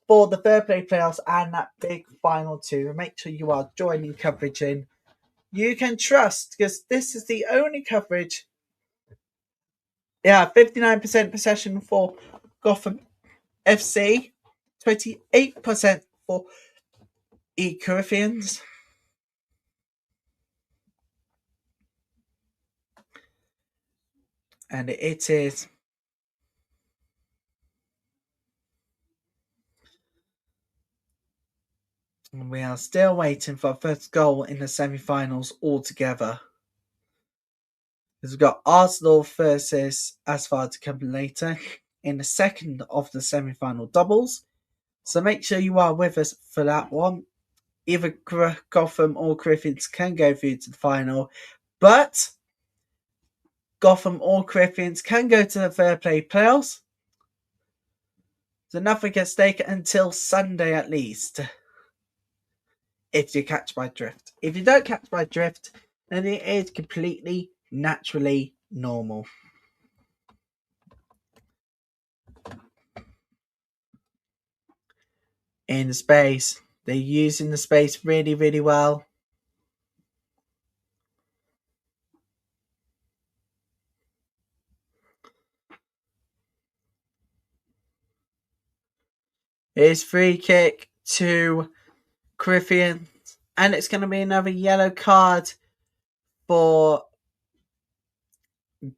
the third place playoffs and that big final 2. And make sure you are joining coverage in. You can trust, because this is the only coverage. Yeah, 59% possession for Gotham FC, 28% for Corinthians. And it is we are still waiting for our first goal in the semi-finals altogether. Because we've got Arsenal versus Asfar to come later in the second of the semi-final doubles. So make sure you are with us for that one. Either Gotham or Griffins can go through to the final, but Gotham or Griffins can go to the fair play playoffs. So nothing at stake until Sunday at least. If you catch my drift. If you don't catch my drift, then it is completely naturally normal. In space, they're using the space really, really well. It's free kick to Griffin, and it's going to be another yellow card for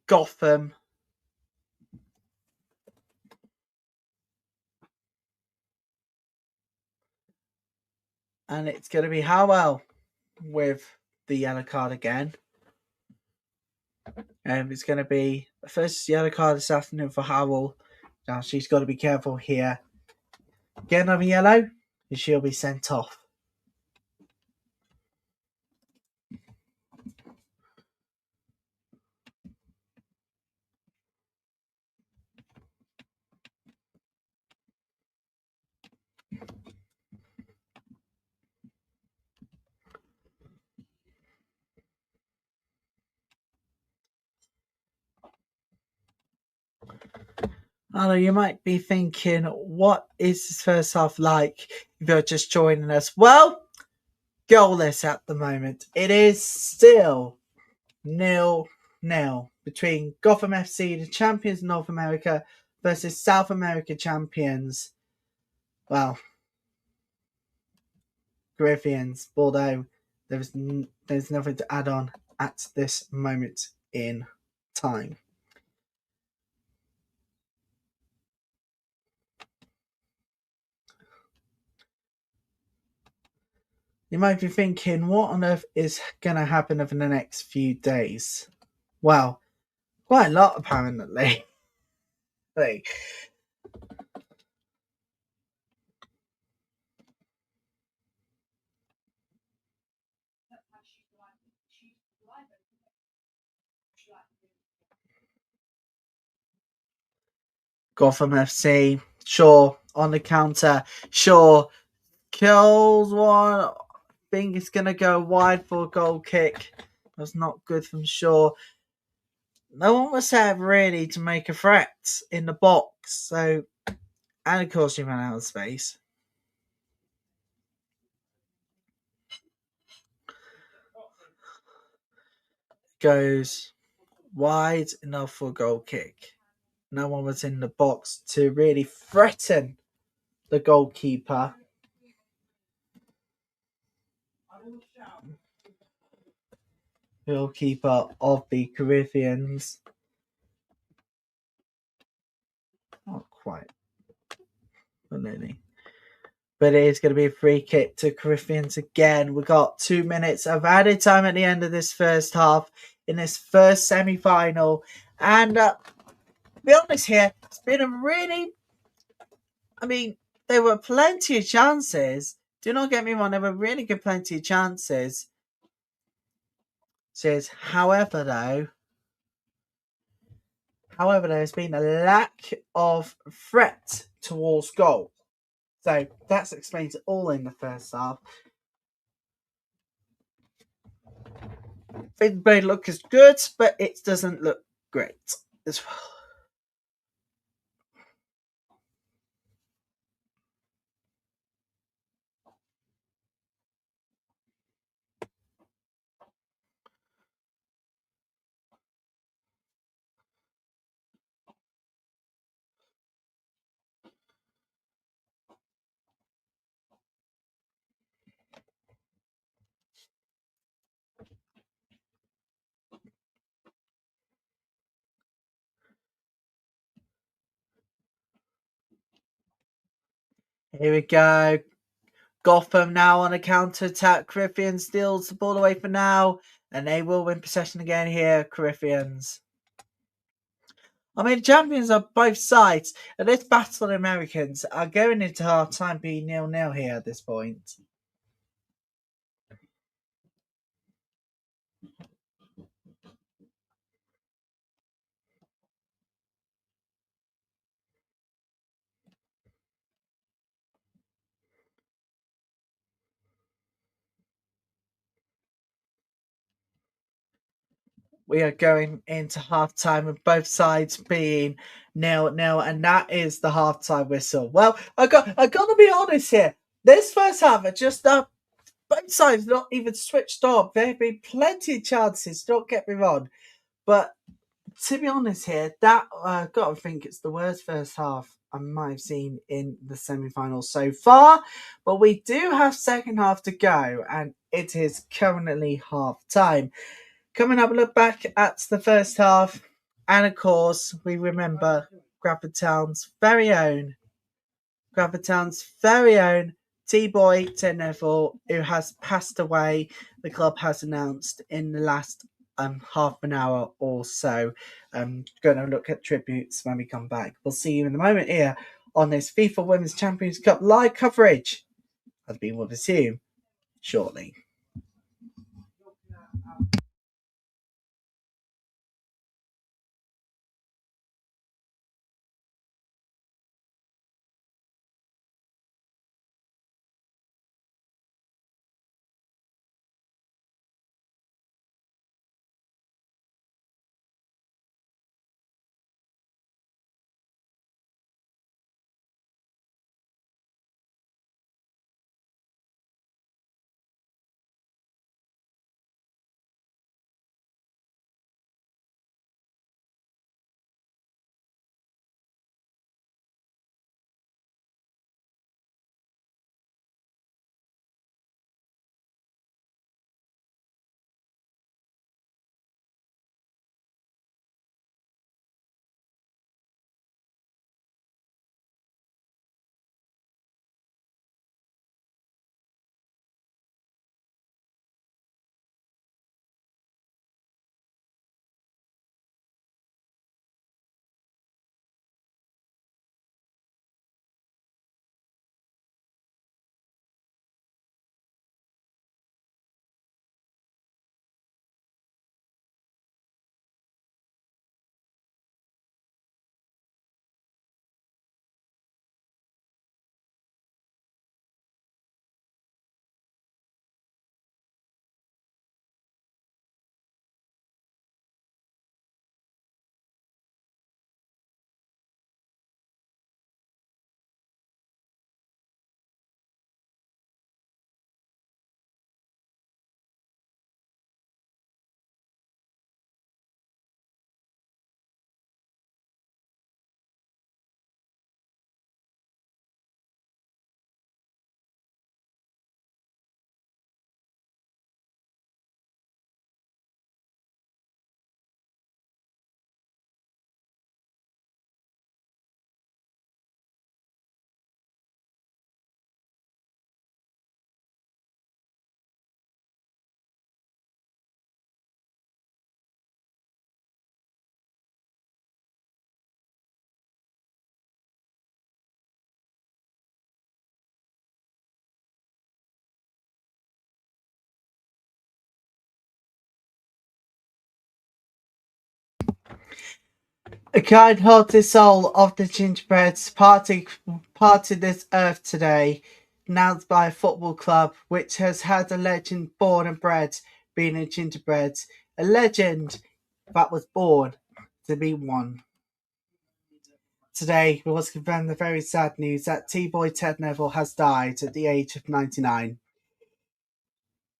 Gotham. And it's going to be Howell with the yellow card again. It's going to be the first yellow card this afternoon for Howell. Now she's got to be careful here. Get another yellow, and she'll be sent off. I know you might be thinking, what is this first half like if you're just joining us? Well, goalless at the moment. It is still 0-0 between Gotham FC, the champions of North America, versus South America champions. Well, Griffins, Bordeaux. There's nothing to add on at this moment in time. You might be thinking, what on earth is going to happen over the next few days? Well, quite a lot, apparently. Like, Gotham FC, sure, on the counter, sure, kills one. I think it's going to go wide for a goal kick. That's not good from Shaw. No one was there really to make a threat in the box. So, and of course, he ran out of space. Goes wide enough for a goal kick. No one was in the box to really threaten the goalkeeper. Goalkeeper of the Corinthians. Not quite. But nearly. But it is going to be a free kick to Corinthians again. We got 2 minutes of added time at the end of this first half in this first semi-final. And to be honest here, it's been a really... I mean, there were plenty of chances. Do not get me wrong, there were really good plenty of chances. However, there's been a lack of threat towards goal. So that explains it all in the first half. It may look as good, but it doesn't look great as well. Here we go. Gotham now on a counter-attack. Corinthians steals the ball away for now, and they will win possession again here, Corinthians. I mean, champions on both sides, and this battle of Americans are going into half-time being 0-0 here at this point. We are going into half-time with both sides being 0-0, and that is the half-time whistle. Well, I got to be honest here. This first half, are just both sides not even switched on. There have been plenty of chances. Don't get me wrong, but to be honest here, that got to think it's the worst first half I might have seen in the semi-finals so far. But we do have second half to go, and it is currently half-time. Coming up, look back at the first half, and of course, we remember Graviton's very own T-Boy Ted Neville, who has passed away. The club has announced in the last half an hour or so. Going to look at tributes when we come back. We'll see you in a moment here on this FIFA Women's Champions Cup live coverage. I'll be with us soon, shortly. A kind-hearted soul of the gingerbreads parted this earth today, announced by a football club which has had a legend born and bred being a gingerbread, a legend that was born to be one. Today, we was confirmed the very sad news that T-Boy Ted Neville has died at the age of 99.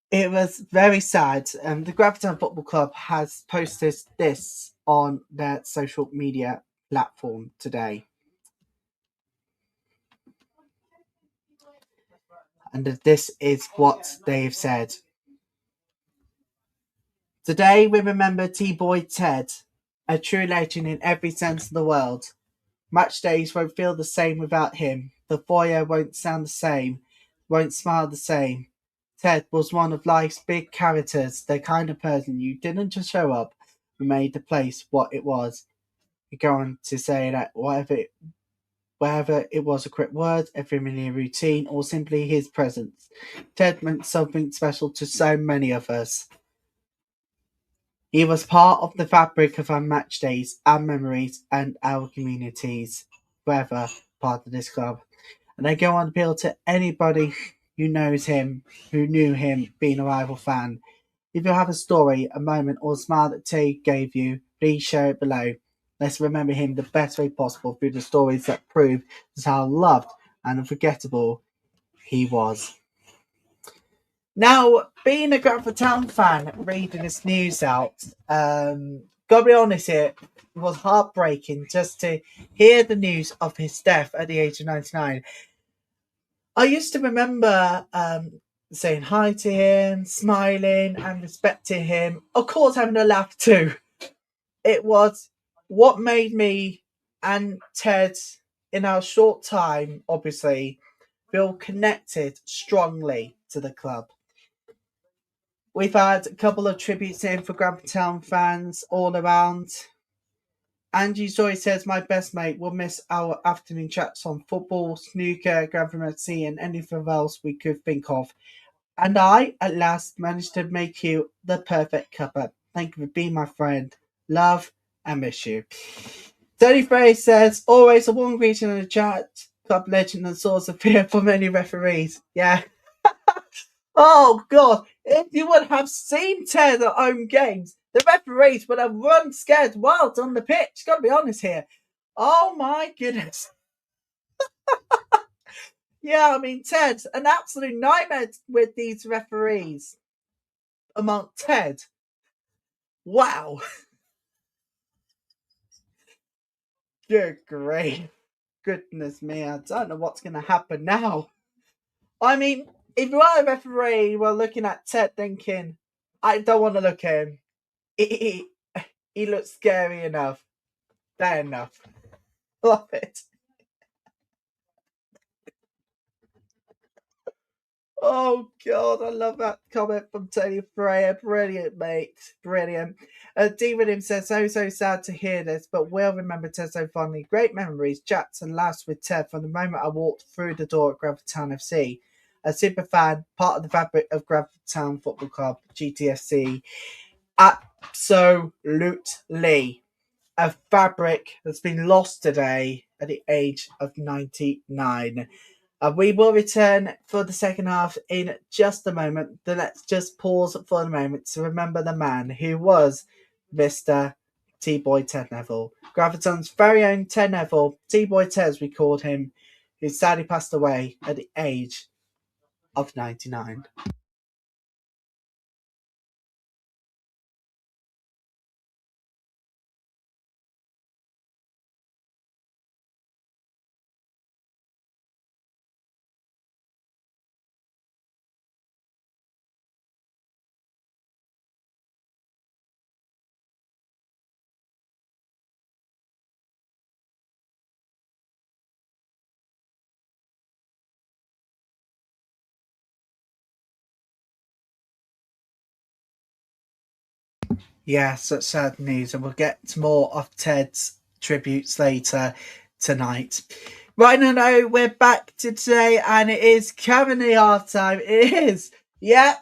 It was very sad. The Graviton Football Club has posted this on their social media platform today. And this is what they've said. Today we remember T-Boy Ted, a true legend in every sense of the word. Match days won't feel the same without him. the foyer won't sound the same, won't smile the same. Ted was one of life's big characters, the kind of person you didn't just show up and made the place what it was. You go on to say that whether it was a quick word, a familiar routine, or simply his presence, Ted meant something special to so many of us. He was part of the fabric of our match days, our memories, and our communities. Forever part of this club. And I go on to appeal to anybody who knows him, who knew him, being a rival fan. If you have a story, a moment, or a smile that Tay gave you, please share it below. Let's remember him the best way possible through the stories that prove just how loved and unforgettable he was. Now, being a Granford Town fan, reading this news out, gotta be honest here, it was heartbreaking just to hear the news of his death at the age of 99. I used to remember saying hi to him, smiling and respecting him, of course having a laugh too. It was what made me and Ted, in our short time, obviously, feel connected strongly to the club. We've had a couple of tributes in for Granford Town fans all around. Angie Joy says, my best mate will miss our afternoon chats on football, snooker, Granford FC, and anything else we could think of. And I, at last, managed to make you the perfect cuppa. Thank you for being my friend. Love and miss you. Tony Frey says, always a warm greeting in the chat. Club legend and source of fear for many referees. Yeah. Oh, God. If you would have seen Ted at home games, the referees would have run scared wild on the pitch. Got to be honest here. Oh, my goodness. Yeah, I mean, Ted, an absolute nightmare with these referees. Among Ted. Wow. Good grief. Goodness me, I don't know what's going to happen now. I mean, if you are a referee, we're looking at Ted thinking, I don't want to look at him. He looks scary enough. Fair enough. Love it. Oh, God, I love that comment from Tony Freya. Brilliant, mate. Brilliant. D. Williams says, so sad to hear this, but we'll remember Ted so fondly. Great memories, chats and laughs with Ted from the moment I walked through the door at Granford Town FC. A super fan, part of the fabric of Granford Town Football Club, GTFC. Absolutely. A fabric that's been lost today at the age of 99. We will return for the second half in just a moment. Then let's just pause for a moment to remember the man who was Mr. T-Boy Ted Neville. Gravitton's very own Ted Neville, T-Boy Ted as we called him, who sadly passed away at the age of 99. Yeah, such sad news, and we'll get to more of Ted's tributes later tonight. Right now, we're back to today, and it is currently half time. It is, yeah,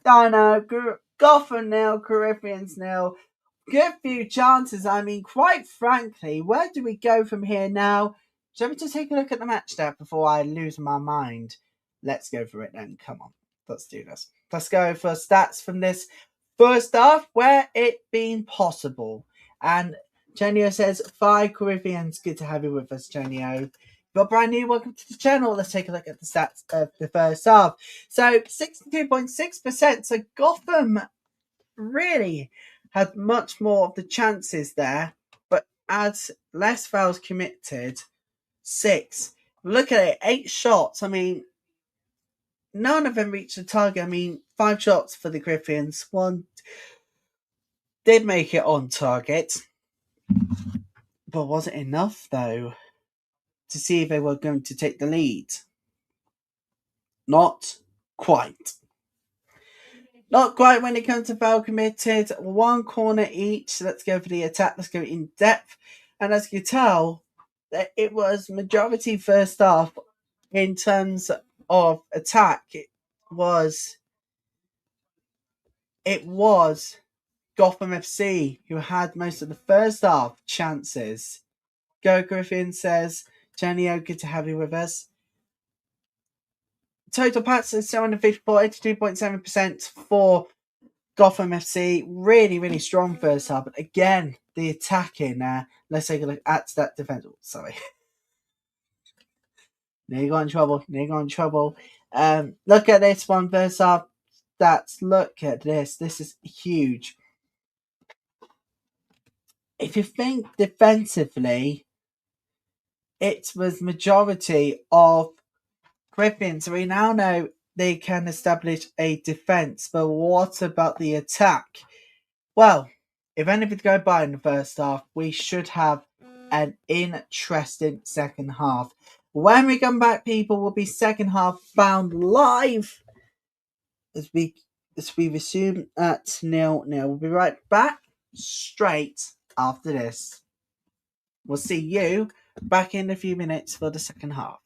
I know, Gotham nil, Corinthians nil. Good few chances. I mean, quite frankly, where do we go from here now? Shall we just take a look at the match stat before I lose my mind? Let's go for it then. Come on, let's do this. Let's go for stats from this first half where it been possible. And Genio says, 5 Caribbeans. Good to have you with us, Genio. If you're brand new, welcome to the channel. Let's take a look at the stats of the first half. So 62.6%. So Gotham really had much more of the chances there, but as less fouls committed, 6. Look at it, 8 shots. I mean, none of them reached the target. I mean, 5 shots for the Griffins. 1 did make it on target, but was it enough though? to see if they were going to take the lead. Not quite. Not quite when it comes to foul committed. One corner each. Let's go for the attack. Let's go in depth. And as you can tell, it was majority first half in terms of attack. It was Gotham FC who had most of the first half chances. Go Griffin says, Janio, good to have you with us. Total passes is 754, 82.7% for Gotham FC. Really, really strong first half. But again, the attacking. Let's take a look at that defense. Oh, sorry. They got in trouble. Look at this one first half stats. Look at this. This is huge. If you think defensively, it was majority of Griffins. We now know they can establish a defense, but what about the attack? Well, if anything to go by in the first half, we should have an interesting second half. When we come back, people, will be second half bound live as we resume at 0-0. We'll be right back straight after this. We'll see you back in a few minutes for the second half.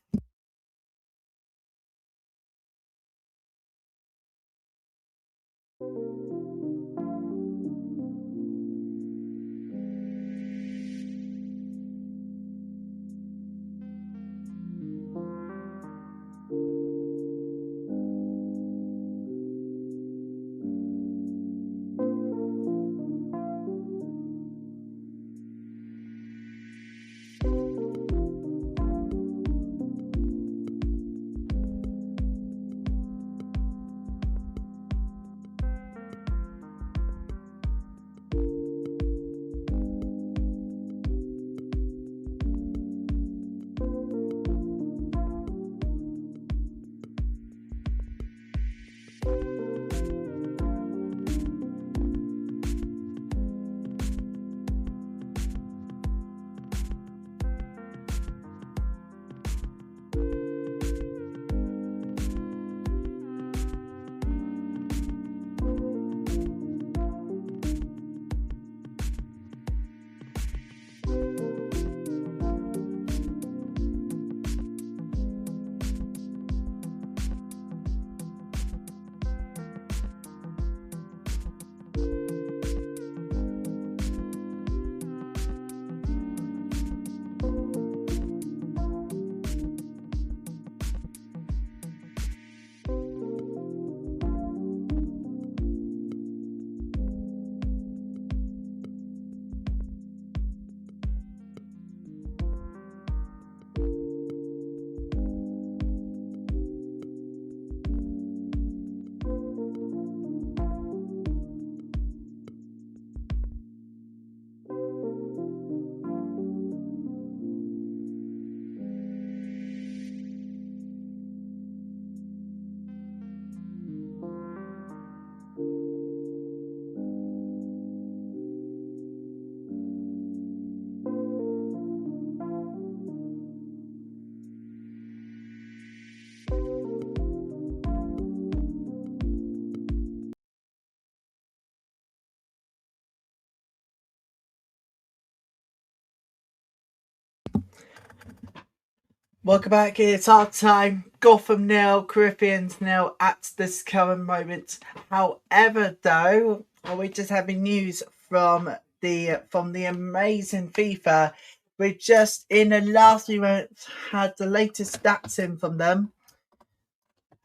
Welcome back. It's our time. Gotham 0, Corinthians 0 at this current moment. However, though, we're just having news from the amazing FIFA. We've just in the last few minutes had the latest stats in from them.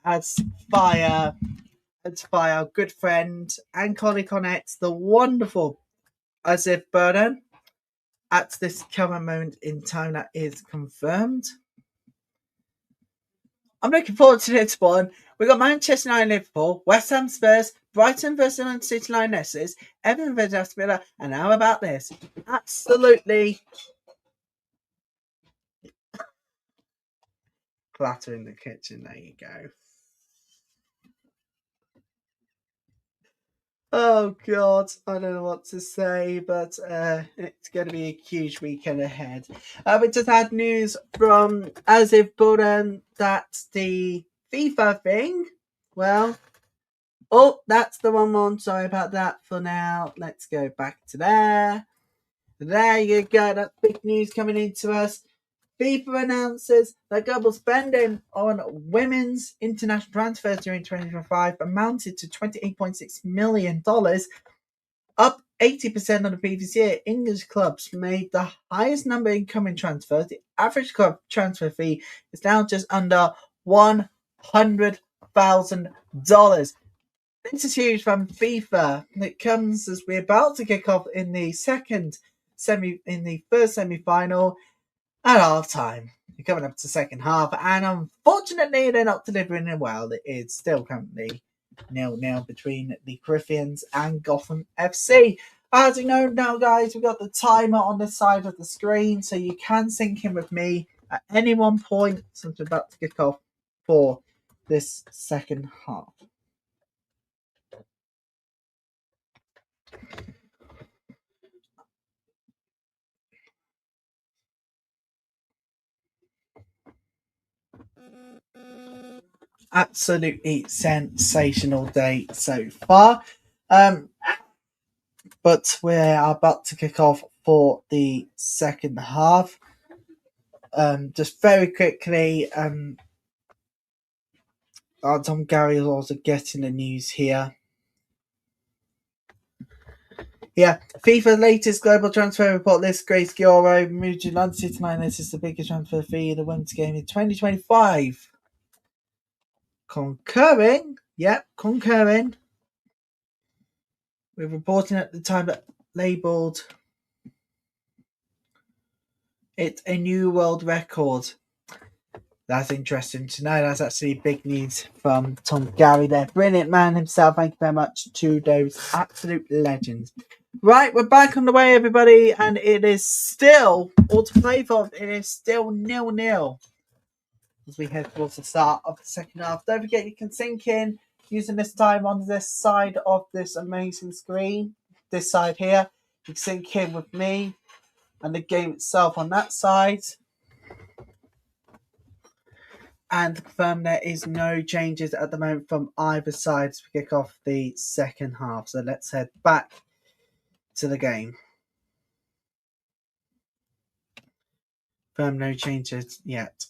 As by our good friend and colleague on X, the wonderful Asif Burden. At this current moment in time, that is confirmed. I'm looking forward to this one. We've got Manchester United, Liverpool, West Ham, Spurs, Brighton versus London City Lionesses, Everton versus Aston Villa, and how about this? Absolutely clatter in the kitchen. There you go. Oh God, I don't know what to say, but it's going to be a huge weekend ahead. We just had news from as if Buran that the FIFA thing. Well, oh, that's the wrong one. Sorry about that. For now, let's go back to there. There you go. That's big news coming into us. FIFA announces that global spending on women's international transfers during 2025 amounted to $28.6 million, up 80% on the previous year. English clubs made the highest number of incoming transfers. The average club transfer fee is now just under $100,000. This is huge from FIFA. It comes as we're about to kick off in the first semi-final at half time. You're coming up to the second half, and unfortunately, they're not delivering it well. It's still currently 0-0 between the Griffins and Gotham FC. As you know now, guys, we've got the timer on the side of the screen, so you can sync in with me at any one point since we're about to kick off for this second half. Absolutely sensational day so far. But we're about to kick off for the second half. Just very quickly, Tom Gary is also getting the news here. Yeah, FIFA latest global transfer report lists Grace Gioro moved to London City Line. This is the biggest transfer fee in the women's game in 2025. Concurring with reporting at the time that labelled it a new world record. That's interesting to know. That's actually big news from Tom Gary there. Brilliant man himself. Thank you very much to those absolute legends. Right, we're back on the way, everybody, and it is still, all to play for, it is still 0-0 as we head towards the start of the second half. Don't forget you can sync in using this time on this side of this amazing screen, this side here. You can sync in with me and the game itself on that side. And confirm there is no changes at the moment from either side as we kick off the second half. So let's head back to the game. Confirm no changes yet.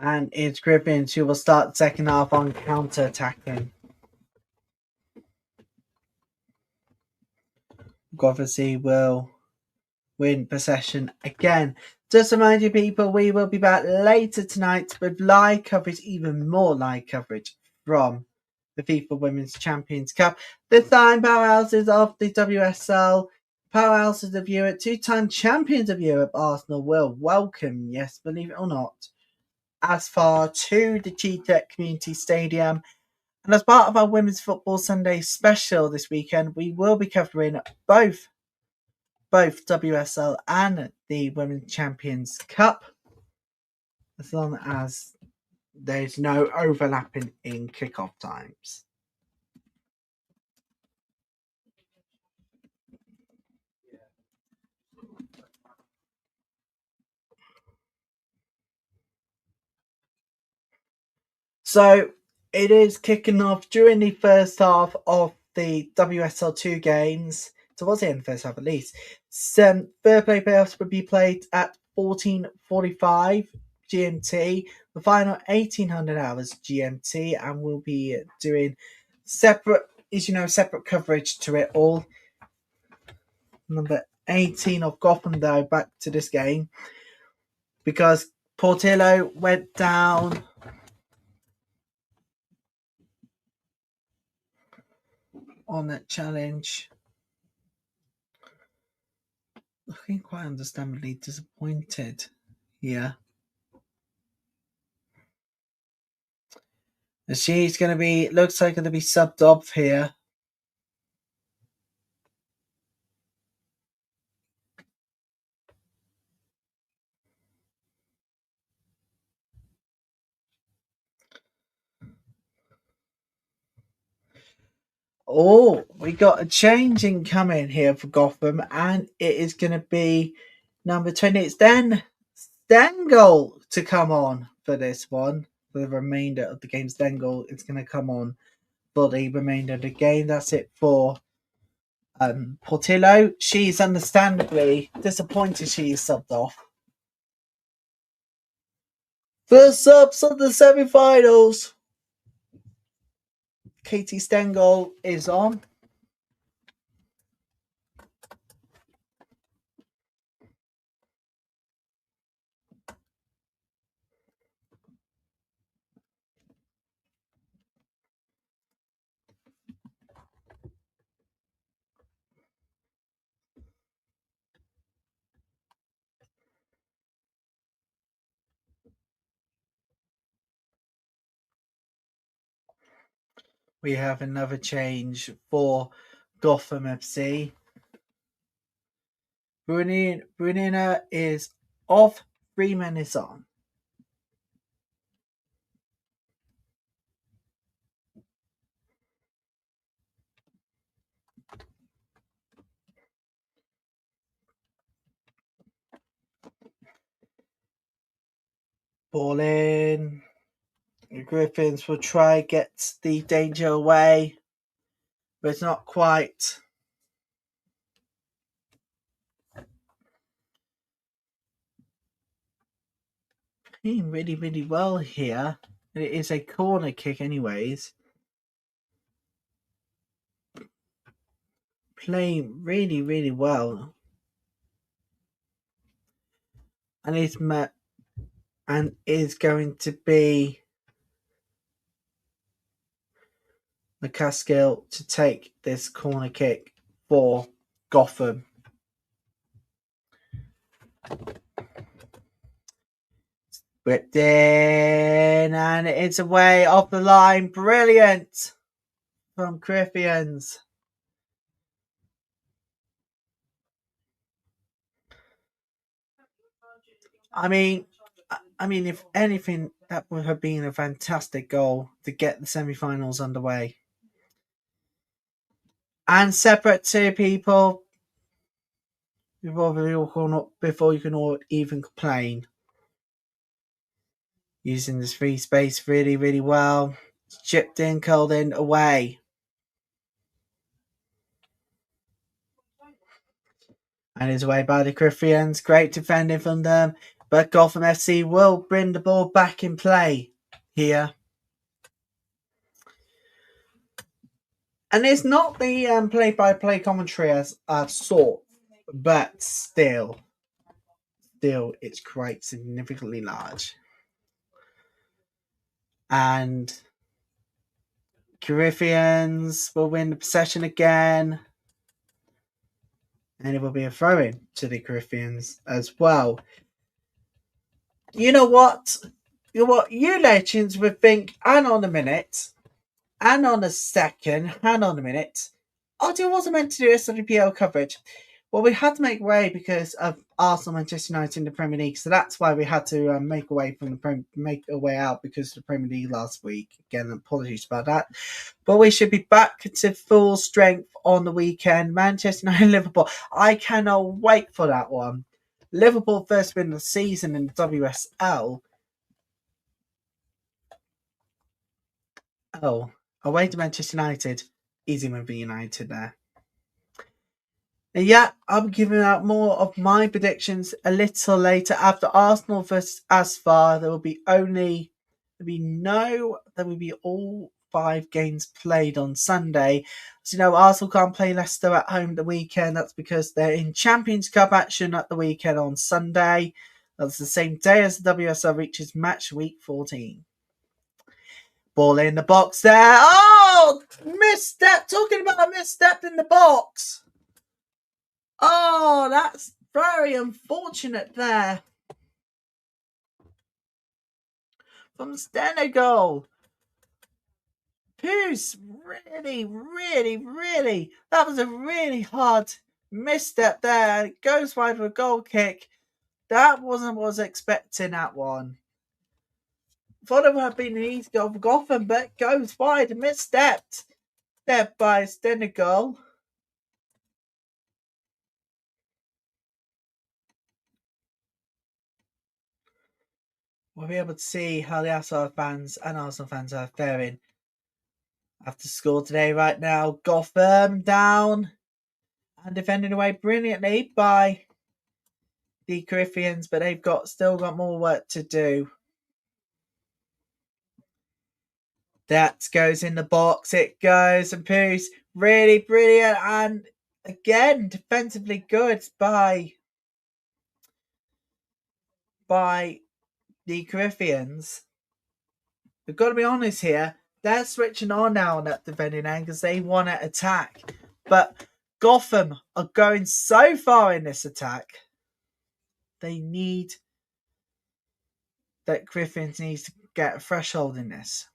And it's Griffins who will start the second half on counter-attacking. Obviously will win possession again. Just to remind you people, we will be back later tonight with live coverage, even more live coverage from the FIFA Women's Champions Cup. This time, powerhouses of the WSL, powerhouses of Europe, two-time champions of Europe, Arsenal will welcome, yes, believe it or not, as far to the Cheetah Community Stadium. And as part of our Women's Football Sunday special this weekend, we will be covering both WSL and the Women's Champions Cup, as long as there's no overlapping in kickoff times. So it is kicking off during the first half of the WSL2 games, towards the end of the first half at least. Some third play playoffs will be played at 14:45 GMT, the final 1800 hours GMT, and we'll be doing separate coverage to it all. Number 18 of Gotham, though, back to this game because Portillo went down on that challenge. looking quite understandably disappointed here. She's going to be, looks like going to be subbed off here. Oh, we got a change incoming here for Gotham, and it is going to be number 20. It's then Stengel to come on for this one. For the remainder of the game, Stengel is going to come on for the remainder of the game. That's it for Portillo. She's understandably disappointed she is subbed off. First subs of the semi-finals. Katie Stengel is on. We have another change for Gotham FC. Brunina is off. Freeman is on. Ball in. The Griffins will try get the danger away, but it's not quite. Playing really, really well here. It is a corner kick anyways. Playing really, really well. And is met and is going to be McCaskill to take this corner kick for Gotham. Whipped in, and it's away off the line. Brilliant from Griffins. I mean, if anything, that would have been a fantastic goal to get the semi-finals underway. And separate to people before you can all even complain. Using this free space really, really well. Chipped in, curled in, away. And is away by the Griffins. Great defending from them. But Gotham FC will bring the ball back in play here. And it's not the play-by-play commentary as I saw, but still, it's quite significantly large. And Griffins will win the possession again. And it will be a throw-in to the Griffins as well. You know what? You legends would think, hang on a minute, hang on a second, hang on a minute. I wasn't meant to do SWPL coverage. Well, we had to make way because of Arsenal, Manchester United in the Premier League, so that's why we had to make a way out because of the Premier League last week. Again, apologies about that. But we should be back to full strength on the weekend. Manchester United, Liverpool. I cannot wait for that one. Liverpool first win of the season in the WSL. Oh, away to Manchester United. Easy win for United there. And yeah, I'll be giving out more of my predictions a little later after Arsenal versus Asfar. There will be all 5 games played on Sunday. As you know, Arsenal can't play Leicester at home the weekend. That's because they're in Champions Cup action at the weekend on Sunday. That's the same day as the WSL reaches match week 14. Ball in the box there. Oh, misstep. Talking about a misstep in the box. Oh, Very unfortunate there from Senegal. Who's really, that was a really hard misstep there. It goes wide with a goal kick. That wasn't what I was expecting, that one. Thought it would have been an easy goal for Gotham, but it goes wide. Misstepped there by Senegal. We'll be able to see how the Arsenal fans and Arsenal fans are faring after school today. Right now, Gotham down and defending away brilliantly by the Corinthians, but they've still got more work to do. That goes in the box. It goes, and Poos really brilliant, and again defensively good by the Corinthians. We've got to be honest here. They're switching on now on that defending end because they want to attack, but Gotham are going so far in this attack. They need that Griffins needs to get a threshold in this.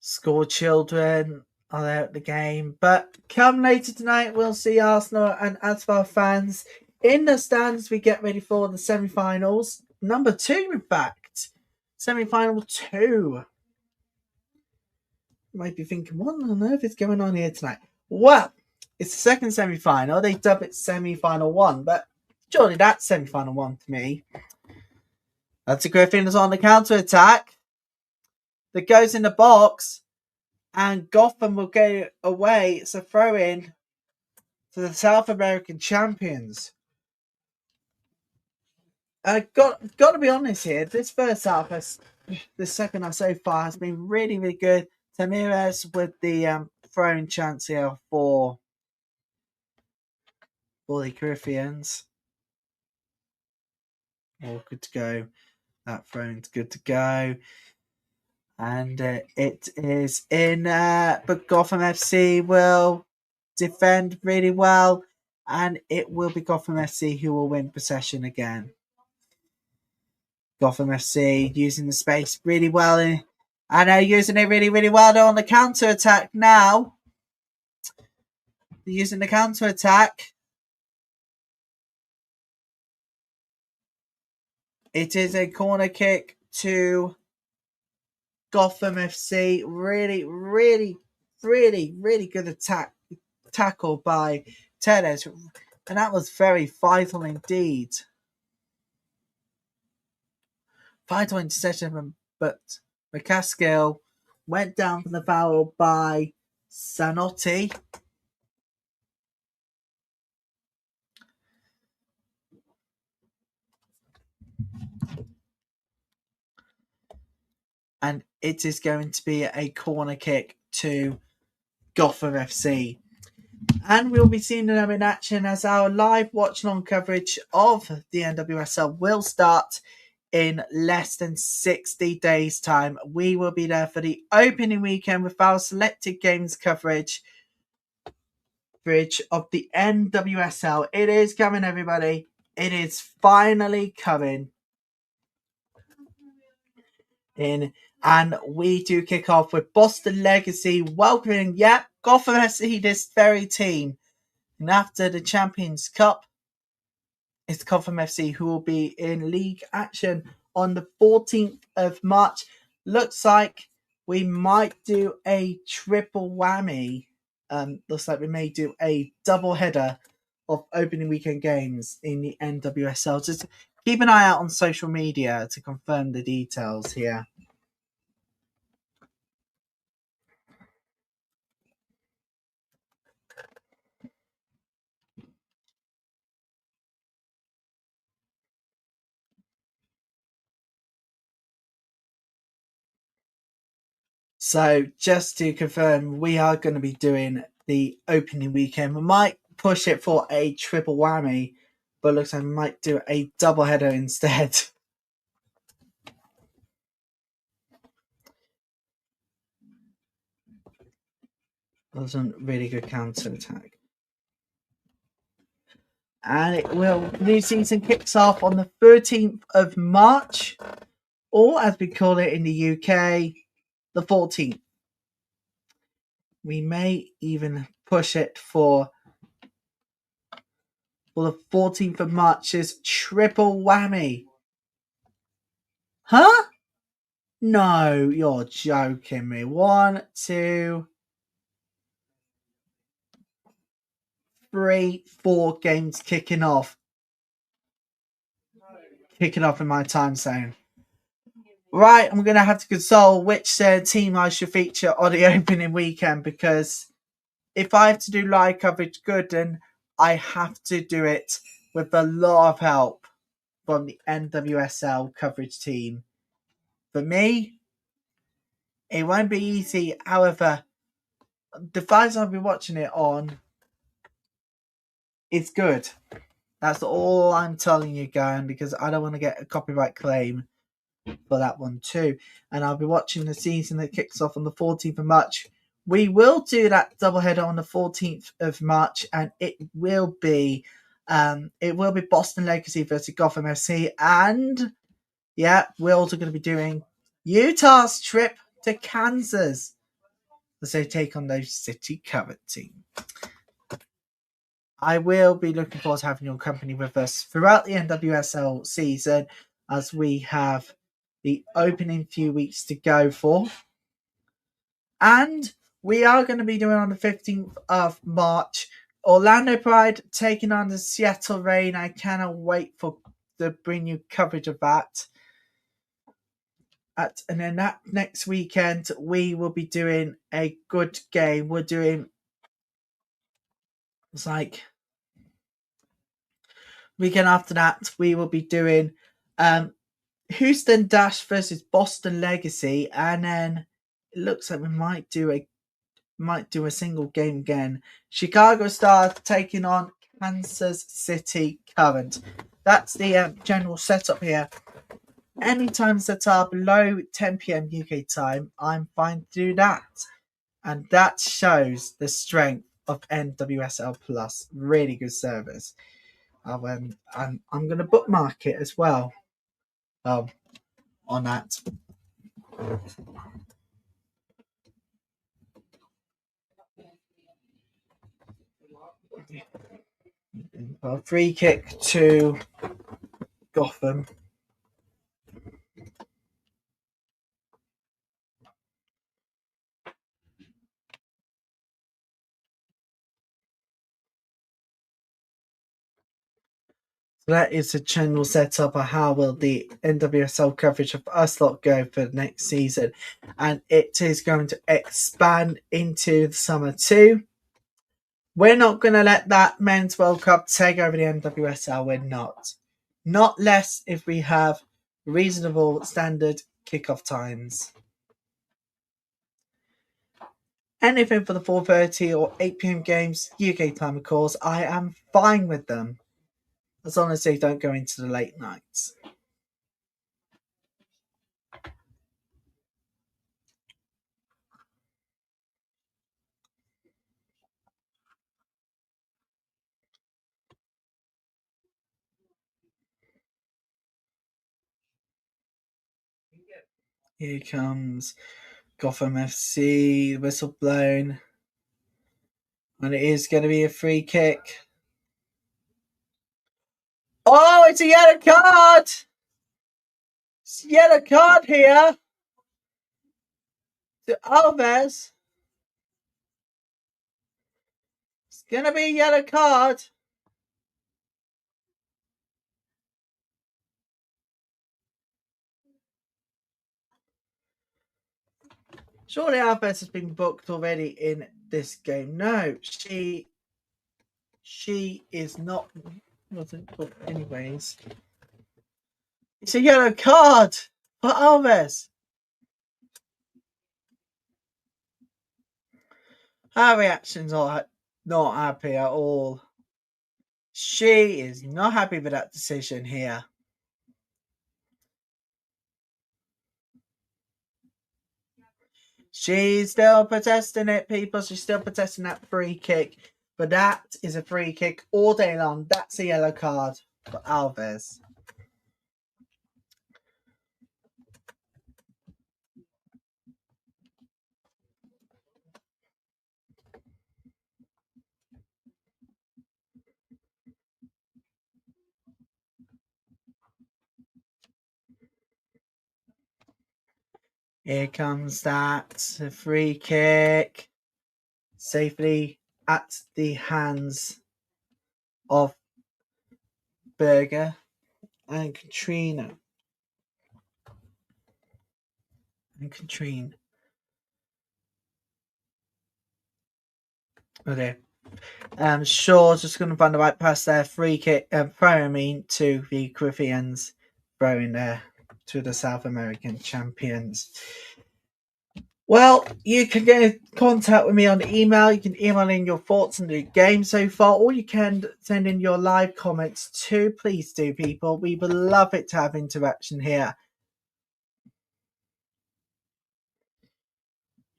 School children are there at the game, but come later tonight, we'll see Arsenal and Asfar fans in the stands. We get ready for the semi-finals, number 2, in fact, semi-final 2. You might be thinking, what on earth is going on here tonight? Well, it's the second semi-final. They dub it semi-final 1, but surely that's semi-final 1 to me. That's a Griffins on the counter-attack that goes in the box, and Gotham will go away. It's a throw-in to the South American champions. Got to be honest here. This first half, the second half so far, has been really, really good. Tamirez with the throwing chance here for the Corinthians. All good to go. That throwing's good to go. And it is in, but Gotham FC will defend really well, and it will be Gotham FC who will win possession again. Gotham FC using the space really well, and they're using it really, really well. They're on the counter attack now. They're using the counter attack. It is a corner kick to Gotham FC. Really, really, really, really good tackle by Teles. And that was very vital indeed. Vital interception, but McCaskill went down from the foul by Sanotti. And it is going to be a corner kick to Gotham FC. And we'll be seeing them in action as our live watch-along coverage of the NWSL will start in less than 60 days' time. We will be there for the opening weekend with our selected games coverage of the NWSL. It is coming, everybody. It is finally coming in. And we do kick off with Boston Legacy welcoming, Gotham FC, this very team. And after the Champions Cup, it's Gotham FC who will be in league action on the 14th of March. Looks like we might do a triple whammy. Looks like we may do a double header of opening weekend games in the NWSL. Just keep an eye out on social media to confirm the details here. So just to confirm, we are going to be doing the opening weekend. We might push it for a triple whammy, but looks like we might do a double header instead. was a really good counter attack. And new season kicks off on the 13th of March, or as we call it in the UK, the 14th. We may even push it for the 14th of March's triple whammy. Huh? No, you're joking me. 1, 2, 3, 4 games kicking off. Kicking off in my time zone. Right, I'm going to have to consult which team I should feature on the opening weekend, because if I have to do live coverage good, then I have to do it with a lot of help from the NWSL coverage team. For me, it won't be easy. However, the fights I'll be watching it on, it's good. That's all I'm telling you, Guyan, because I don't want to get a copyright claim for that one too. And I'll be watching the season that kicks off on the 14th of March. We will do that doubleheader on the 14th of March, and it will be Boston Legacy versus Gotham FC, and yeah, we're also going to be doing Utah's trip to Kansas as they take on those City Covered team. I will be looking forward to having your company with us throughout the NWSL season, as we have the opening few weeks to go for. And we are going to be doing on the 15th of March, Orlando Pride taking on the Seattle Reign. I cannot wait to bring you coverage of that. And then that next weekend, we will be doing a good game. Weekend after that, we will be doing Houston Dash versus Boston Legacy, and then it looks like we might do a single game again. Chicago Stars taking on Kansas City Current. That's the general setup here. Any times that are below 10 p.m. UK time, I'm fine to do that. And that shows the strength of NWSL Plus. Really good service. I'm going to bookmark it as well on that. A free kick to Gotham. So that is the general setup of how will the NWSL coverage of us lot go for the next season. And it is going to expand into the summer too. We're not going to let that Men's World Cup take over the NWSL. We're not. Not less if we have reasonable standard kickoff times. Anything for the 4:30 or 8 p.m. games, UK time of course, I am fine with them, as long as they don't go into the late nights. Here comes Gotham FC, whistle blown, and it is going to be a free kick. Oh, it's a yellow card! It's a yellow card here to Alves. It's going to be a yellow card. Surely Alves has been booked already in this game. No, she is not. Wasn't booked anyways. It's a yellow card for Alves. Her reactions are not happy at all. She is not happy with that decision here. She's still protesting it, people. She's still protesting that free kick. But that is a free kick all day long. That's a yellow card for Alves. Here comes that free kick. Safely at the hands of Berger and Katrina. And Katrine. Okay. Shaw's just going to find the right pass there. Free kick, throw to the Caribbeans. Throwing there to the South American champions. Well, you can get in contact with me on email. You can email in your thoughts on the game so far, or you can send in your live comments too. Please do, people. We would love it to have interaction here.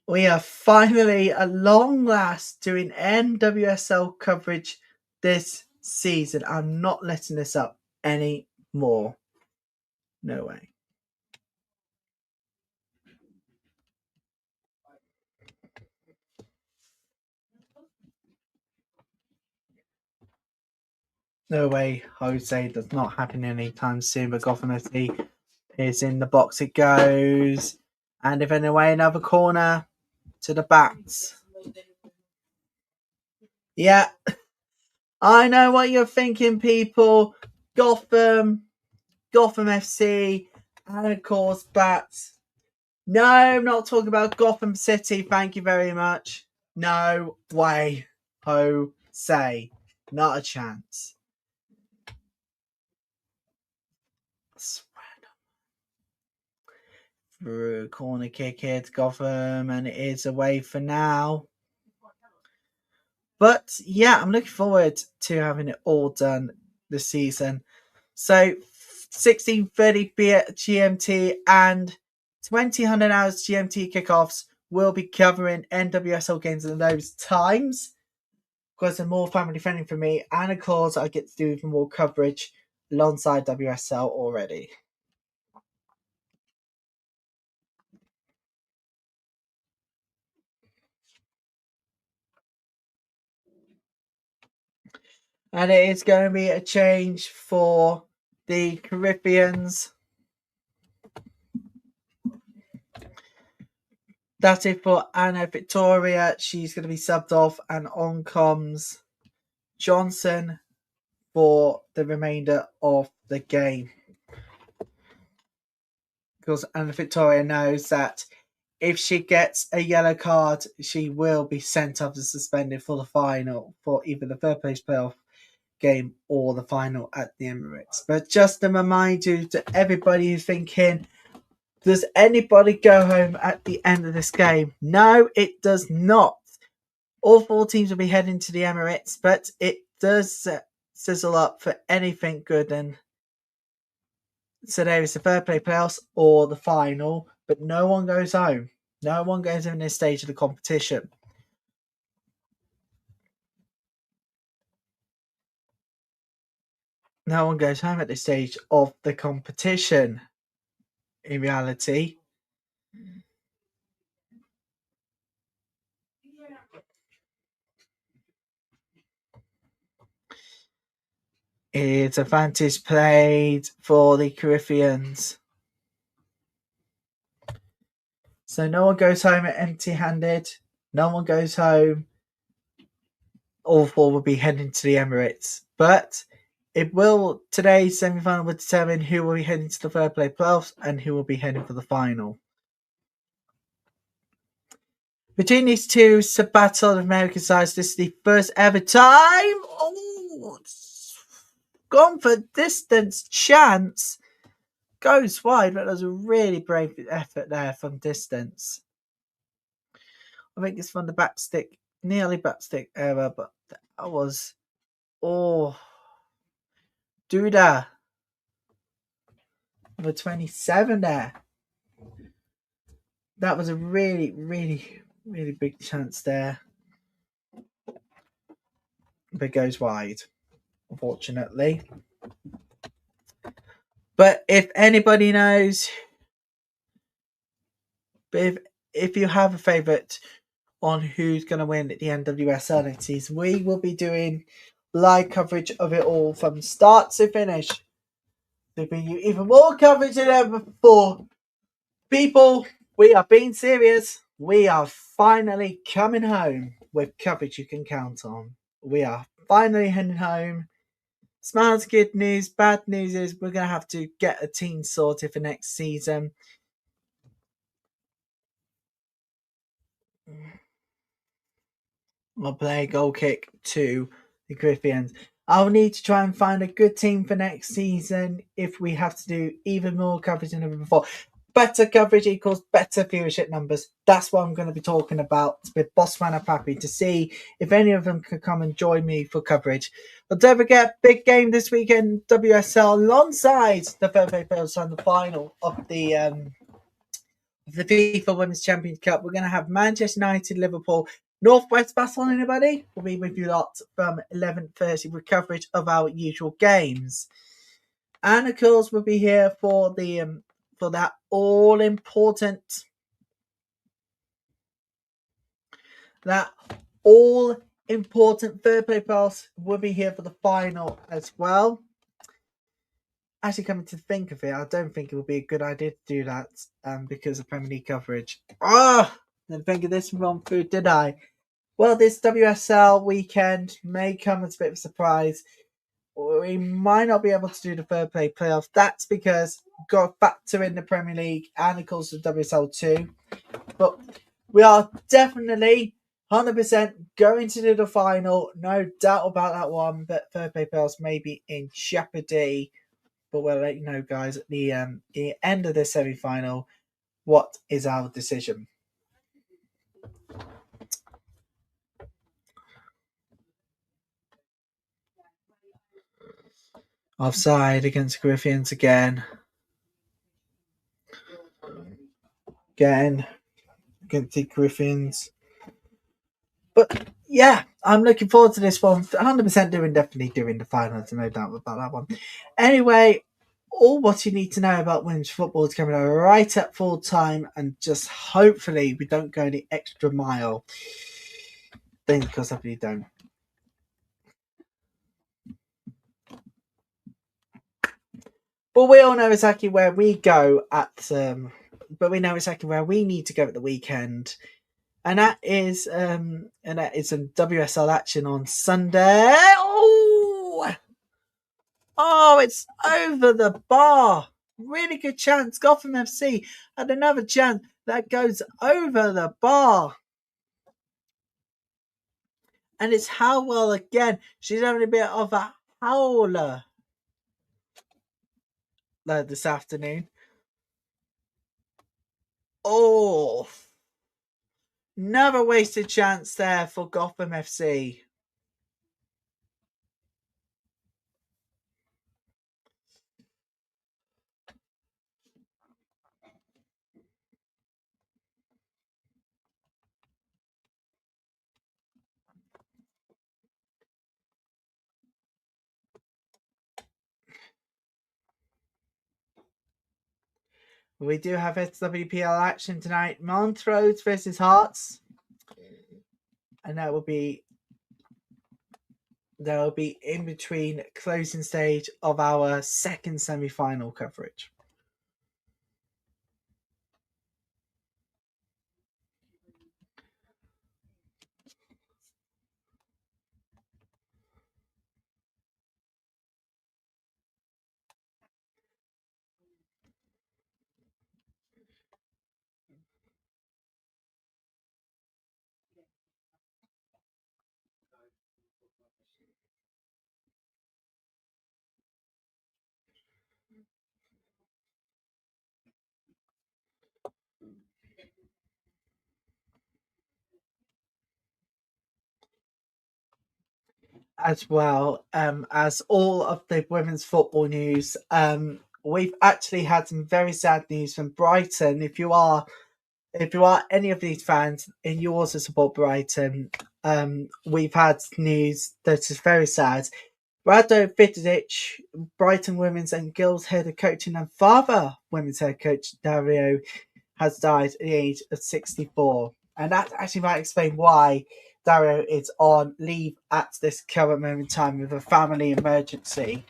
We are finally, at long last, doing NWSL coverage this season. I'm not letting this up anymore. No way. No way, Jose. That's not happening anytime soon. But Gotham FC is in the box. It goes. And if anyway, another corner to the bats. Yeah. I know what you're thinking, people. Gotham FC, and of course, bats. No, I'm not talking about Gotham City. Thank you very much. No way, Jose. Not a chance. Through corner kick here to Gotham, and it is away for now. But yeah, I'm looking forward to having it all done this season. So 16:30 GMT and 2000 hours GMT kickoffs will be covering NWSL games in those times because they're more family friendly for me, and of course I get to do even more coverage alongside WSL already. And it is going to be a change for the Caribbeans. That's it for Anna Victoria. She's going to be subbed off, and on comes Johnson for the remainder of the game. Because Anna Victoria knows that if she gets a yellow card, she will be sent off and suspended for the final, for either the third place playoff game or the final at the Emirates. But just to remind you, to everybody who's thinking, does anybody go home at the end of this game? No, it does not. All four teams will be heading to the Emirates, but it does sizzle up for anything good. And so there is the third play playoffs or the final, but no one goes home. No one goes in this stage of the competition. No one goes home at this stage of the competition. In reality, it's advantage played for the Caribbeans. So no one goes home empty-handed. No one goes home. All four will be heading to the Emirates. But it will, today's semi-final will determine who will be heading to the third play playoffs and who will be heading for the final. Between these two battle of American sides, this is the first ever time. Oh, gone for distance chance. Goes wide, but there's a really brave effort there from distance. I think it's from the back stick, nearly back stick error, but that was Duda. Number 27 there. that was a really, really, really big chance there. But it goes wide, unfortunately. But if anybody knows, if you have a favourite on who's going to win the NWSL next season, we will be doing live coverage of it all from start to finish. There'll be even more coverage than ever before. People, we are being serious. We are finally coming home with coverage you can count on. We are finally heading home. Smiles, good news. Bad news is we're going to have to get a team sorted for next season. I'll play goal kick to the Griffins. I'll need to try and find a good team for next season if we have to do even more coverage than ever before. Better coverage equals better viewership numbers. That's what I'm going to be talking about with Bossman and Pappy to see if any of them can come and join me for coverage. But don't forget, big game this weekend, WSL, alongside the Fair Play Players on the final of the FIFA Women's Championship Cup. We're going to have Manchester United, Liverpool, Northwest Battle. Anybody? We'll be with you lot from 11:30 with coverage of our usual games, and of course we'll be here for the for that all important Fair Play Pass. We'll be here for the final as well. Actually, coming to think of it, I don't think it would be a good idea to do that because of Premier League coverage. Didn't think of this wrong food, did I? Well, this WSL weekend may come as a bit of a surprise. We might not be able to do the Fair Play playoff. That's because we've got to factor in the Premier League and, of course, the WSL too. But we are definitely 100% going to do the final. No doubt about that one. But Fair Play playoffs may be in jeopardy. But we'll let you know, guys, at the end of the semi-final, what is our decision. Offside against Griffins again. Again, against the Griffins. But yeah, I'm looking forward to this one. 100% definitely doing the finals, no doubt about that one. Anyway, all what you need to know about women's football is coming over right at full time, and just hopefully we don't go the extra mile. Because I really don't. But we all know exactly where we go but we know exactly where we need to go at the weekend. And that is some WSL action on Sunday. Oh, it's over the bar. Really good chance. Gotham FC had another chance that goes over the bar. And it's Howell again. She's having a bit of a howler this afternoon. Oh, another wasted chance there for Gotham FC. We do have SWPL action tonight. Montrose versus Hearts. And that will be in between closing stage of our second semi-final coverage. As well as all of the women's football news, we've actually had some very sad news from Brighton. If you are if you are any of these fans and you also support Brighton, we've had news that is very sad. Rado Vidic, Brighton women's and girls head of coaching and father women's head coach Dario, has died at the age of 64. And that actually might explain why Dario is on leave at this current moment in time with a family emergency.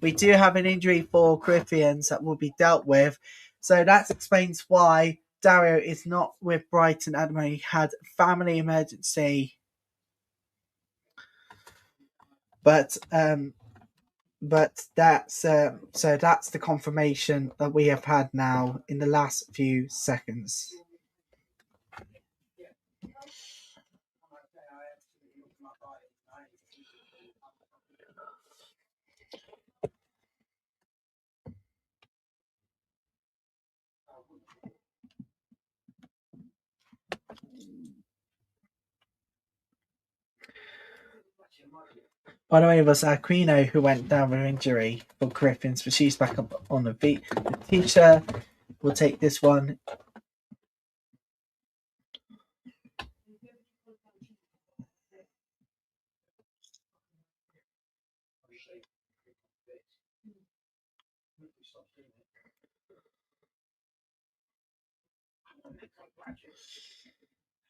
We do have an injury for Corinthians that will be dealt with. So that explains why Dario is not with Brighton at the moment. He had a family emergency. But that's so that's the confirmation that we have had now in the last few seconds. By the way, it was Aquino who went down with injury for Griffins, but she's back up on the feet. The teacher will take this one.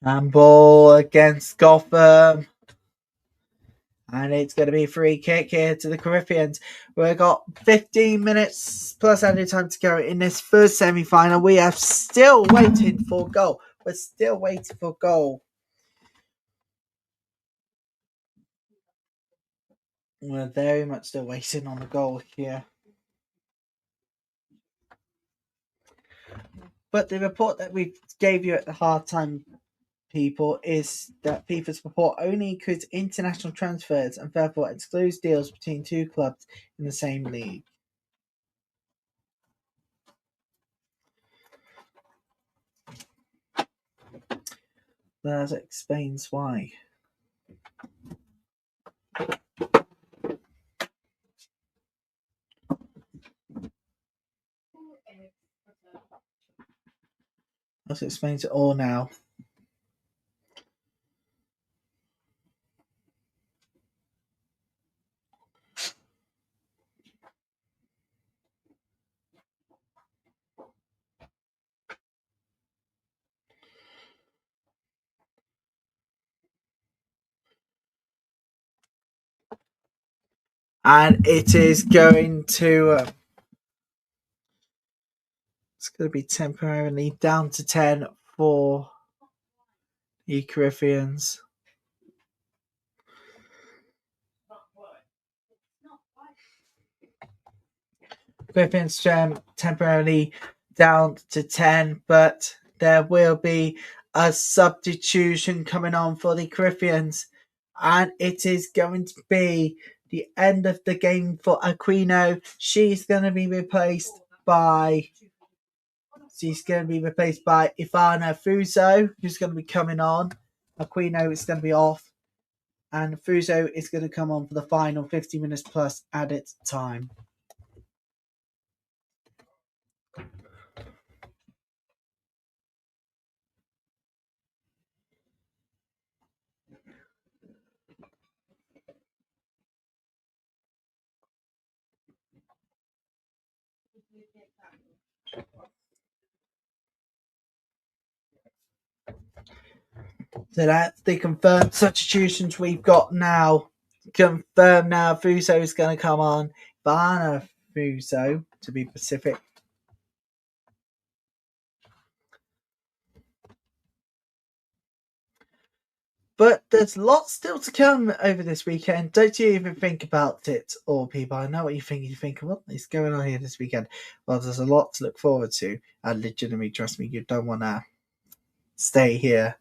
Handball against Gotham. And it's going to be a free kick here to the Corinthians. We've got 15 minutes plus added time to go in this first semi-final. We are still waiting for goal. We're still waiting for goal. We're very much still waiting on the goal here. But the report that we gave you at the halftime, people, is that FIFA's report only includes international transfers and therefore excludes deals between two clubs in the same league. That explains why. That explains it all now. And it is going to it's going to be temporarily down to 10 for the Corinthians. Corinthians temporarily down to 10, but there will be a substitution coming on for the Corinthians, and it is going to be the end of the game for Aquino. She's going to be replaced by Ivana Fuso, who's going to be coming on. Aquino is going to be off, and Fuso is going to come on for the final 50 minutes plus added time. So that's the confirmed substitutions we've got now. Confirmed now. Fuso is going to come on. Ivana Fuso, to be specific. But there's lots still to come over this weekend. Don't you even think about it, all people. I know what you think. You think, what is going on here this weekend? Well, there's a lot to look forward to. And legitimately, trust me, you don't want to stay here.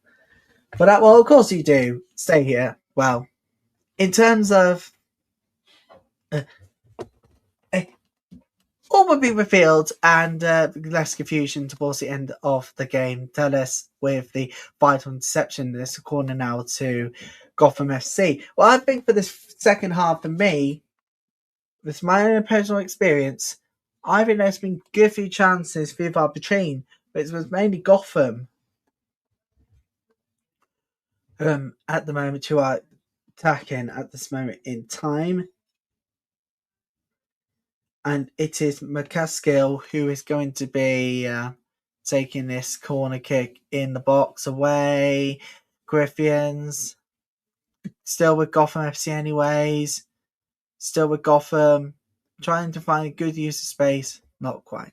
But well, of course you do stay here. Well, in terms of all will be revealed and less confusion towards the end of the game. Tell us with the vital interception. This corner now to Gotham FC. Well, I think for this second half, for me, with my own personal experience, I think there's been good few chances for either between, but it was mainly Gotham at the moment who are attacking at this moment in time. And it is McCaskill who is going to be taking this corner kick in the box away. Griffins. Still with Gotham FC anyways. Still with Gotham. Trying to find a good use of space. Not quite.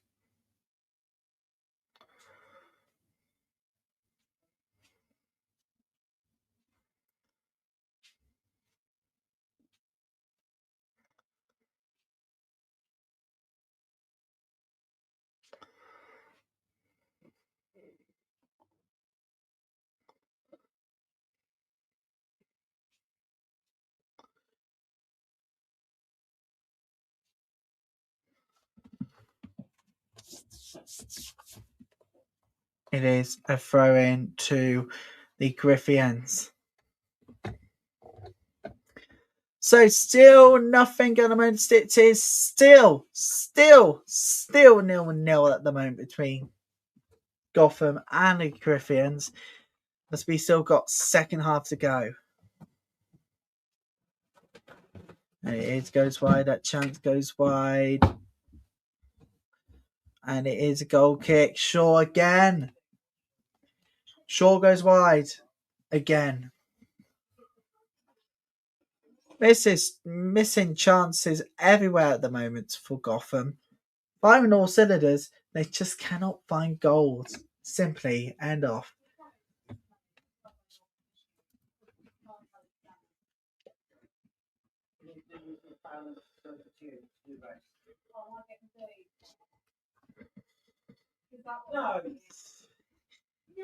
It is a throw in to the Griffins. So still nothing at the moment. It is still 0-0 at the moment between Gotham and the Griffins, as we still got second half to go. And it goes wide. That chance goes wide. And it is a goal kick. Shaw again. Shaw goes wide again. This is missing chances everywhere at the moment for Gotham. Firing all cylinders, they just cannot find goals. Simply end off.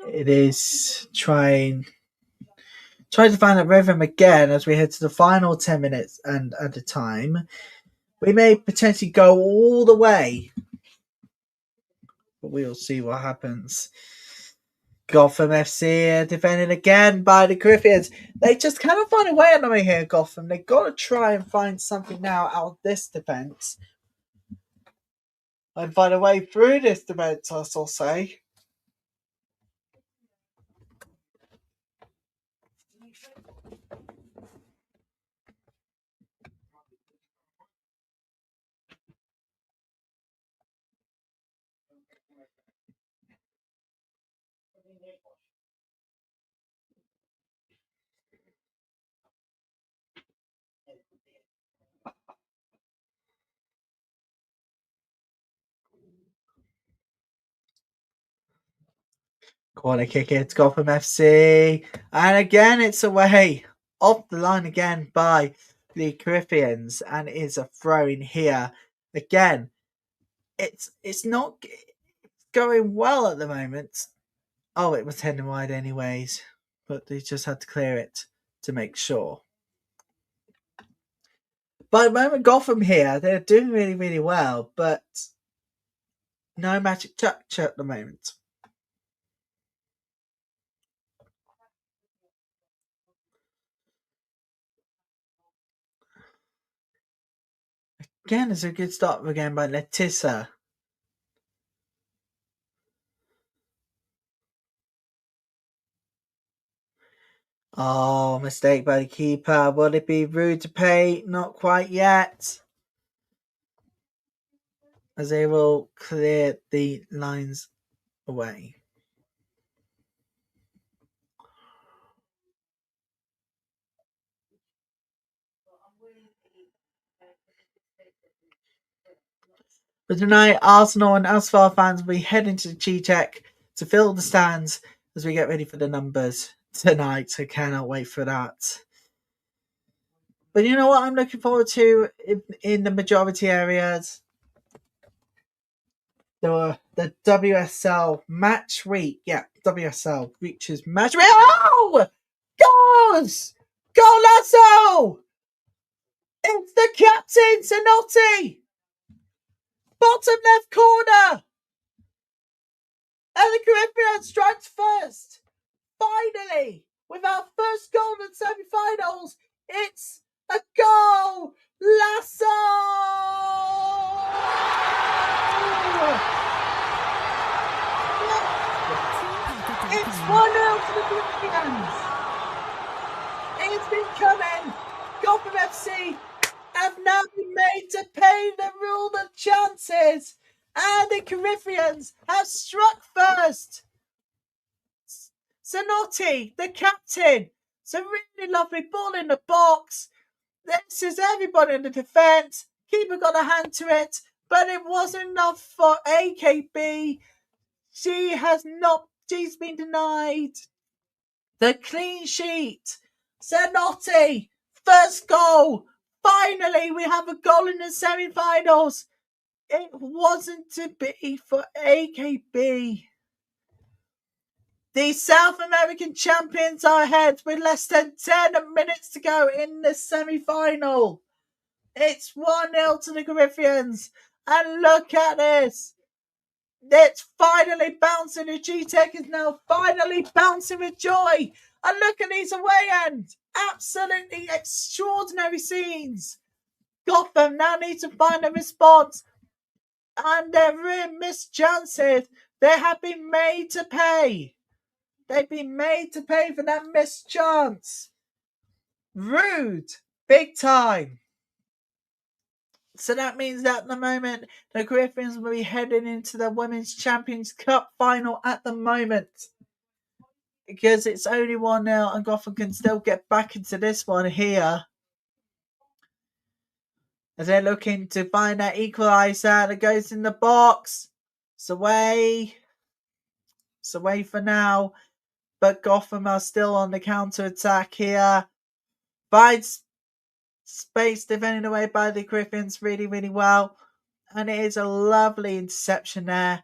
It is trying to find that rhythm again as we head to the final 10 minutes and at a time. We may potentially go all the way, but we'll see what happens. Gotham FC defended again by the Griffins. They just cannot find a way at them here, Gotham. They've got to try and find something now out of this defence. And find a way through this defence, I shall say. Corner kick it, Gotham FC. And again, it's away. Off the line again by the Griffins. And it is a throw in here. Again, it's not going well at the moment. Oh, it was heading wide anyways. But they just had to clear it to make sure. By the moment, Gotham here, they're doing really, really well. But no magic touch at the moment. Again, it's a good start again by Letissa. Oh, mistake by the keeper. Will it be rude to pay? Not quite yet. As they will clear the lines away. But tonight, Arsenal and Asphalt fans will be heading to G-Tech to fill the stands as we get ready for the numbers tonight. So cannot wait for that. But you know what I'm looking forward to in the majority areas? The WSL match week. Yeah, WSL reaches match week. Oh! Goals! Go Lasso! It's the captain, Zanotti! Bottom left corner! And the Caribbean strikes first. Finally, with our first goal in semi-finals, it's a goal! Lasso! It's 1-0 to the Caribbeans. it's been coming. Gotham FC have now been made to pay the rule of chances, and the Corinthians have struck first. Zanotti, the captain, it's a really lovely ball in the box. This is everybody in the defence. Keeper got a hand to it, but it wasn't enough for AKB. She's been denied the clean sheet. Zanotti, first goal. Finally, we have a goal in the semi-finals. It wasn't to be for AKB. The South American champions are ahead with less than 10 minutes to go in the semi-final. It's 1-0 to the Corinthians. And look at this. It's finally bouncing. The G-Tech is now finally bouncing with joy. And look at these away ends. Absolutely extraordinary scenes. Gotham now needs to find a response. And their missed chances, they have been made to pay. They've been made to pay for that missed chance. Rude. Big time. So that means that at the moment, the Griffins will be heading into the Women's Champions Cup final at the moment. Because it's only 1-0 and Gotham can still get back into this one here. As they're looking to find that equaliser that goes in the box. It's away. It's away for now. But Gotham are still on the counter-attack here. Finds space defended away by the Griffins really, really well. And it is a lovely interception there.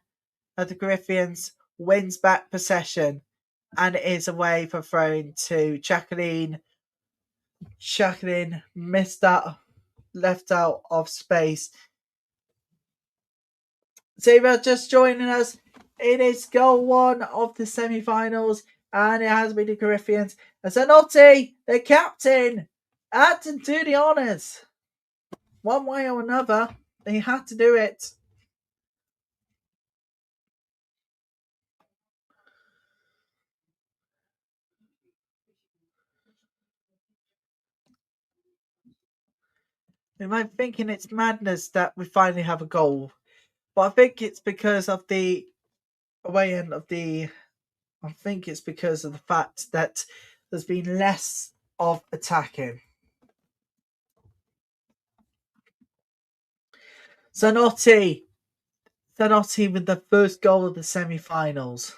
Of the Griffins wins back possession. And it is away for throwing to Jacqueline. Jacqueline missed that, left out of space. So if you're just joining us, it is goal 1 of the semi-finals. And it has been the Corinthians. And Zanotti, the captain, had to do the honours. One way or another, they had to do it. You might be thinking it's madness that we finally have a goal. But I think it's because of the away end of the... I think it's because of the fact that there's been less of attacking. Zanotti with the first goal of the semi-finals.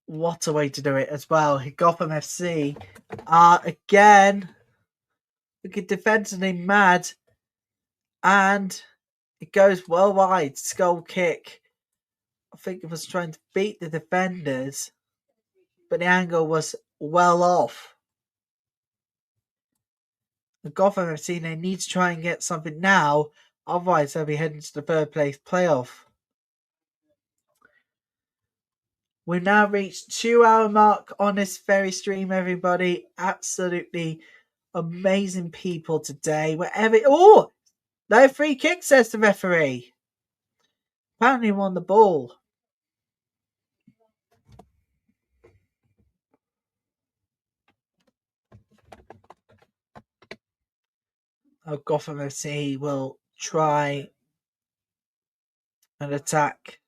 What a way to do it as well. Gotham FC are again looking defensively mad. And it goes well wide. Skull kick. I think it was trying to beat the defenders. But the angle was well off. The Gotham FC, they need to try and get something now. Otherwise, they'll be heading to the third place playoff. We've now reached 2-hour mark on this very stream, everybody. Absolutely amazing people today. No free kick, says the referee. Apparently won the ball. Gotham FC will try an attack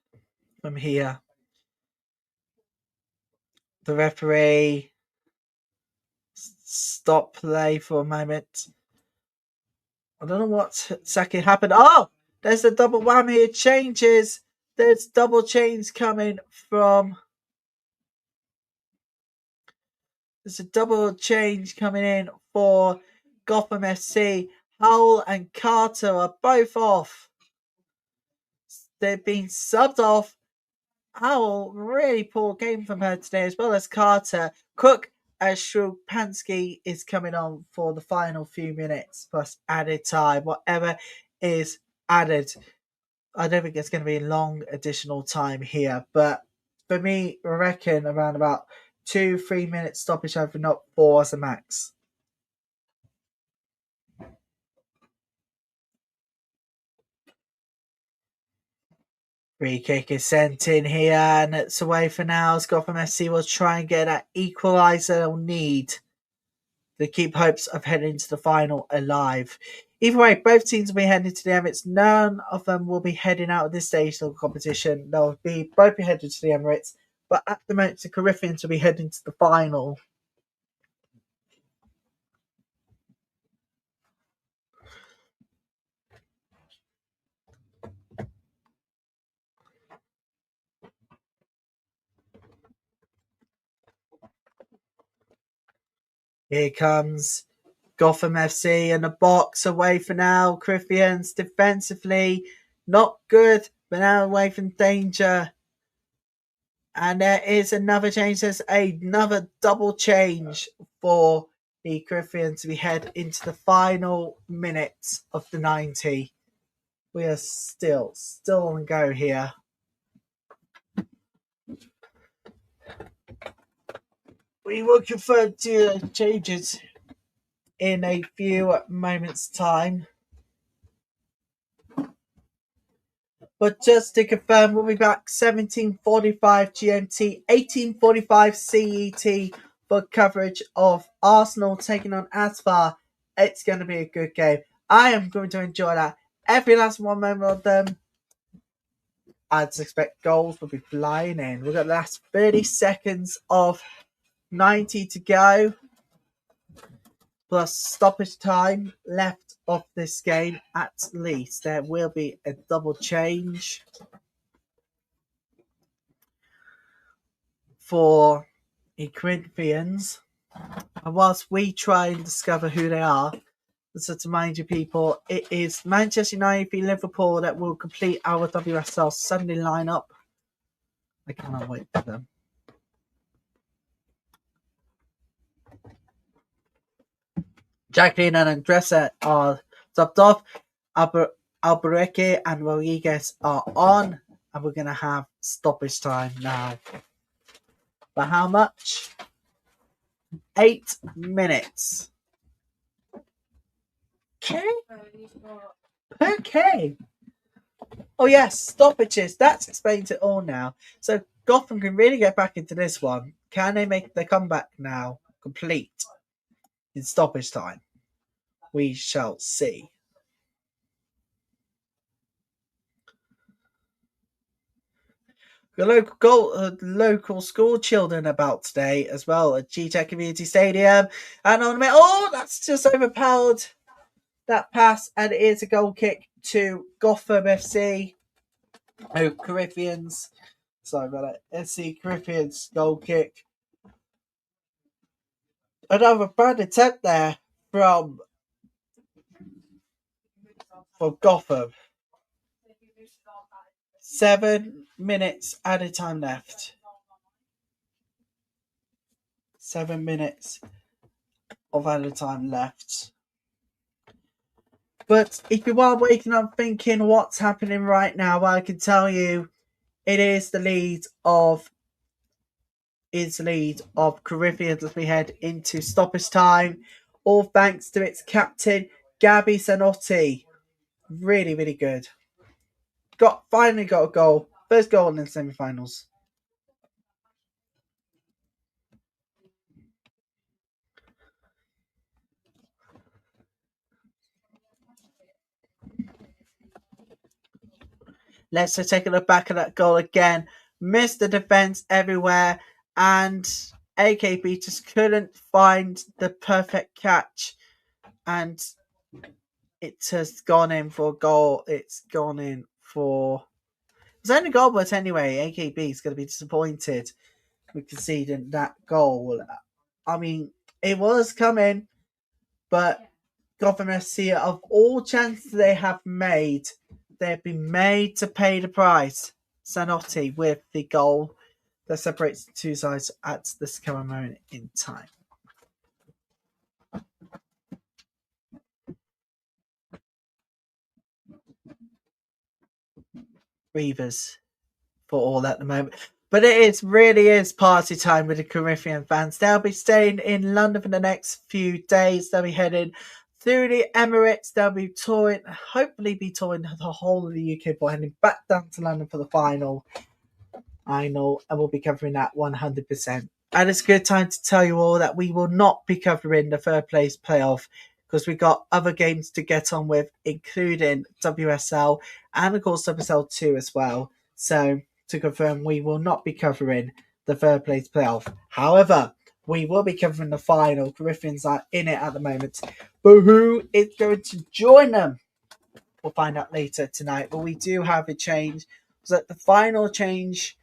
from here. The referee stop play for a moment. I don't know what exactly happened. Oh, there's a double whammy. It changes. There's double change coming from. There's a double change coming in for Gotham FC. Howell and Carter are both off. They've been subbed off. Howell, really poor game from her today, as well as Carter. Cook as Shupansky is coming on for the final few minutes plus added time, whatever is added. I don't think it's going to be a long additional time here, but for me, I reckon around about 2-3 minutes stoppage over, not 4 as a max. Free kick is sent in here, and it's away for now. Gotham FC will try and get that equaliser they'll need to keep hopes of heading to the final alive. Either way, both teams will be heading to the Emirates. None of them will be heading out at this stage of the competition. They'll both be headed to the Emirates, but at the moment, the Corinthians will be heading to the final. Here comes Gotham FC in the box, away for now. Corinthians defensively not good, but now away from danger. And there is another change. There's another double change for the Corinthians. We head into the final minutes of the 90. We are still on go here. We will confirm to changes in a few moments' time. But just to confirm, we'll be back 17:45 GMT, 18:45 CET for coverage of Arsenal taking on Asfar. It's going to be a good game. I am going to enjoy that. Every last one moment of them. I'd expect goals will be flying in. We've got the last 30 seconds of 90 to go, plus stoppage time left of this game at least. There will be a double change for the Corinthians. And whilst we try and discover who they are, so to mind you people, it is Manchester United v Liverpool that will complete our WSL Sunday lineup. I cannot wait for them. Jacqueline and Andressa are topped off. Albareke and Rodriguez are on. And we're going to have stoppage time now. For how much? 8 minutes. Okay. Oh yes, stoppages. That's explained it all now. So Gotham can really get back into this one. Can they make the comeback now complete in stoppage time? We shall see. The local school children about today as well at G-Tech Community Stadium. And on the that's just overpowered that pass, and it is a goal kick to Gotham FC. Oh, Corinthians. Sorry about that. SC Corinthians goal kick. Another bad attempt there from Gotham. 7 minutes added time left. 7 minutes of added time left. But if you are waking up thinking what's happening right now, well, I can tell you it is the lead of Corinthians as we head into stoppage time. All thanks to its captain, Gabby Zanotti. Really, really good. Finally got a goal. First goal in the semi-finals. Let's take a look back at that goal again. Missed the defense everywhere, and AKB just couldn't find the perfect catch, and it has gone in for a goal. It's only a goal, but anyway, AKB is going to be disappointed with conceding that goal. I mean, it was coming, but Gotham FC, of all chances they have made, they've been made to pay the price. Zanotti with the goal that separates the two sides at this current moment in time. Reavers for all at the moment. But it really is party time with the Corinthian fans. They'll be staying in London for the next few days. They'll be heading through the Emirates. They'll be touring, hopefully be touring the whole of the UK before heading back down to London for the final. I know, and we'll be covering that 100%. And it's a good time to tell you all that we will not be covering the third place playoff because we got other games to get on with, including WSL and of course WSL 2 as well. So to confirm, we will not be covering the third place playoff. However, we will be covering the final. Griffins are in it at the moment. But who is going to join them? We'll find out later tonight. But we do have a change. So that the final change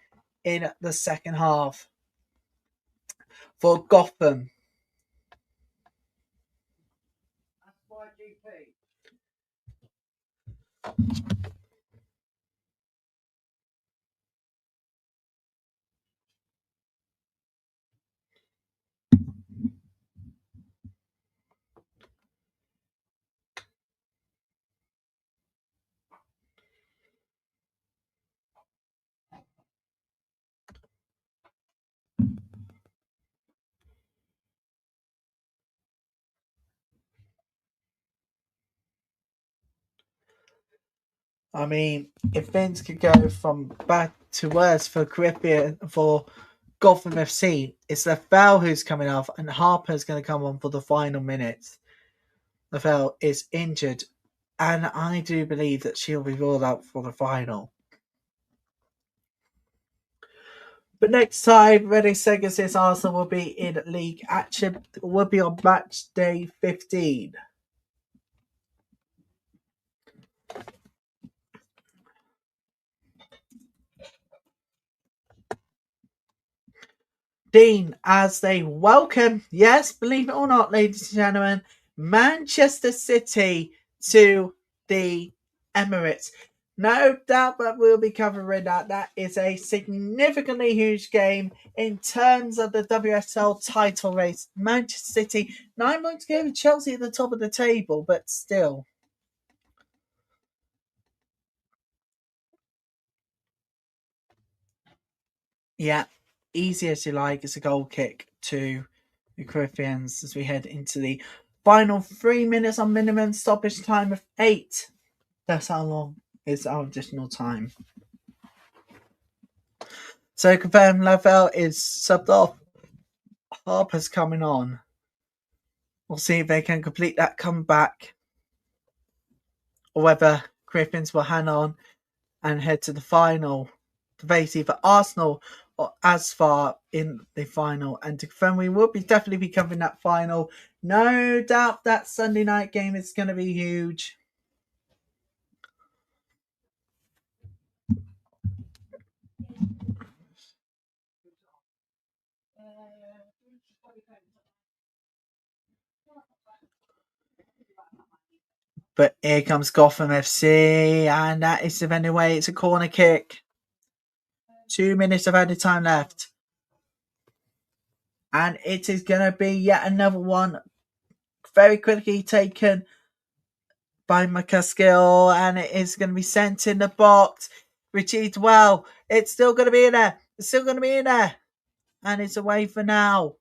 in the second half for Gotham. I mean, if things could go from bad to worse for Caribbean, for Gotham FC, it's Lefel who's coming off and Harper's going to come on for the final minutes. Lefel is injured and I do believe that she'll be ruled out for the final. But next time, Reading Sega's Arsenal will be in league action. Will be on match day 15. Dean, as they welcome, yes, believe it or not, ladies and gentlemen, Manchester City to the Emirates. No doubt that we'll be covering that. That is a significantly huge game in terms of the WSL title race. Manchester City, 9 points ago with Chelsea at the top of the table, but still. Yeah, easy as you like. It's a goal kick to the Corinthians as we head into the final 3 minutes on minimum stoppage time of 8. That's how long is our additional time. So confirm Lavelle is subbed off. Harper's coming on. We'll see if they can complete that comeback or whether Griffins will hang on and head to the final to face either Arsenal or as far in the final. And to confirm, we will definitely be covering that final. No doubt that Sunday night game is going to be huge. But here comes Gotham FC, and that is defended away. It's a corner kick. 2 minutes of added time left. And it is going to be yet another one very quickly taken by McCaskill, and it is going to be sent in the box. Retrieved well. It's still going to be in there. It's still going to be in there. And it's away for now.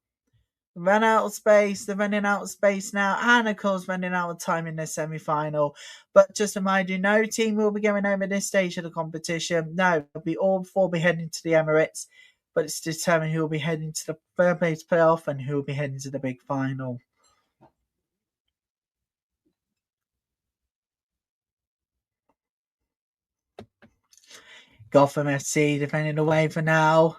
Run out of space. They're running out of space now. And of course, running out of time in the semi-final. But just to remind you, no team will be going over this stage of the competition. No, it'll be all four be heading to the Emirates. But it's determined who will be heading to the third place playoff and who will be heading to the big final. Gotham FC defending away for now.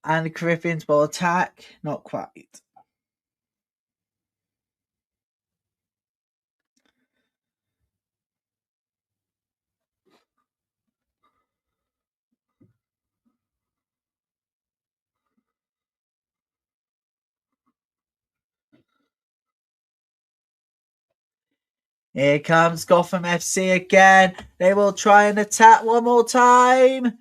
And the Corinthians will attack. Not quite. Here comes Gotham FC again. They will try and attack one more time.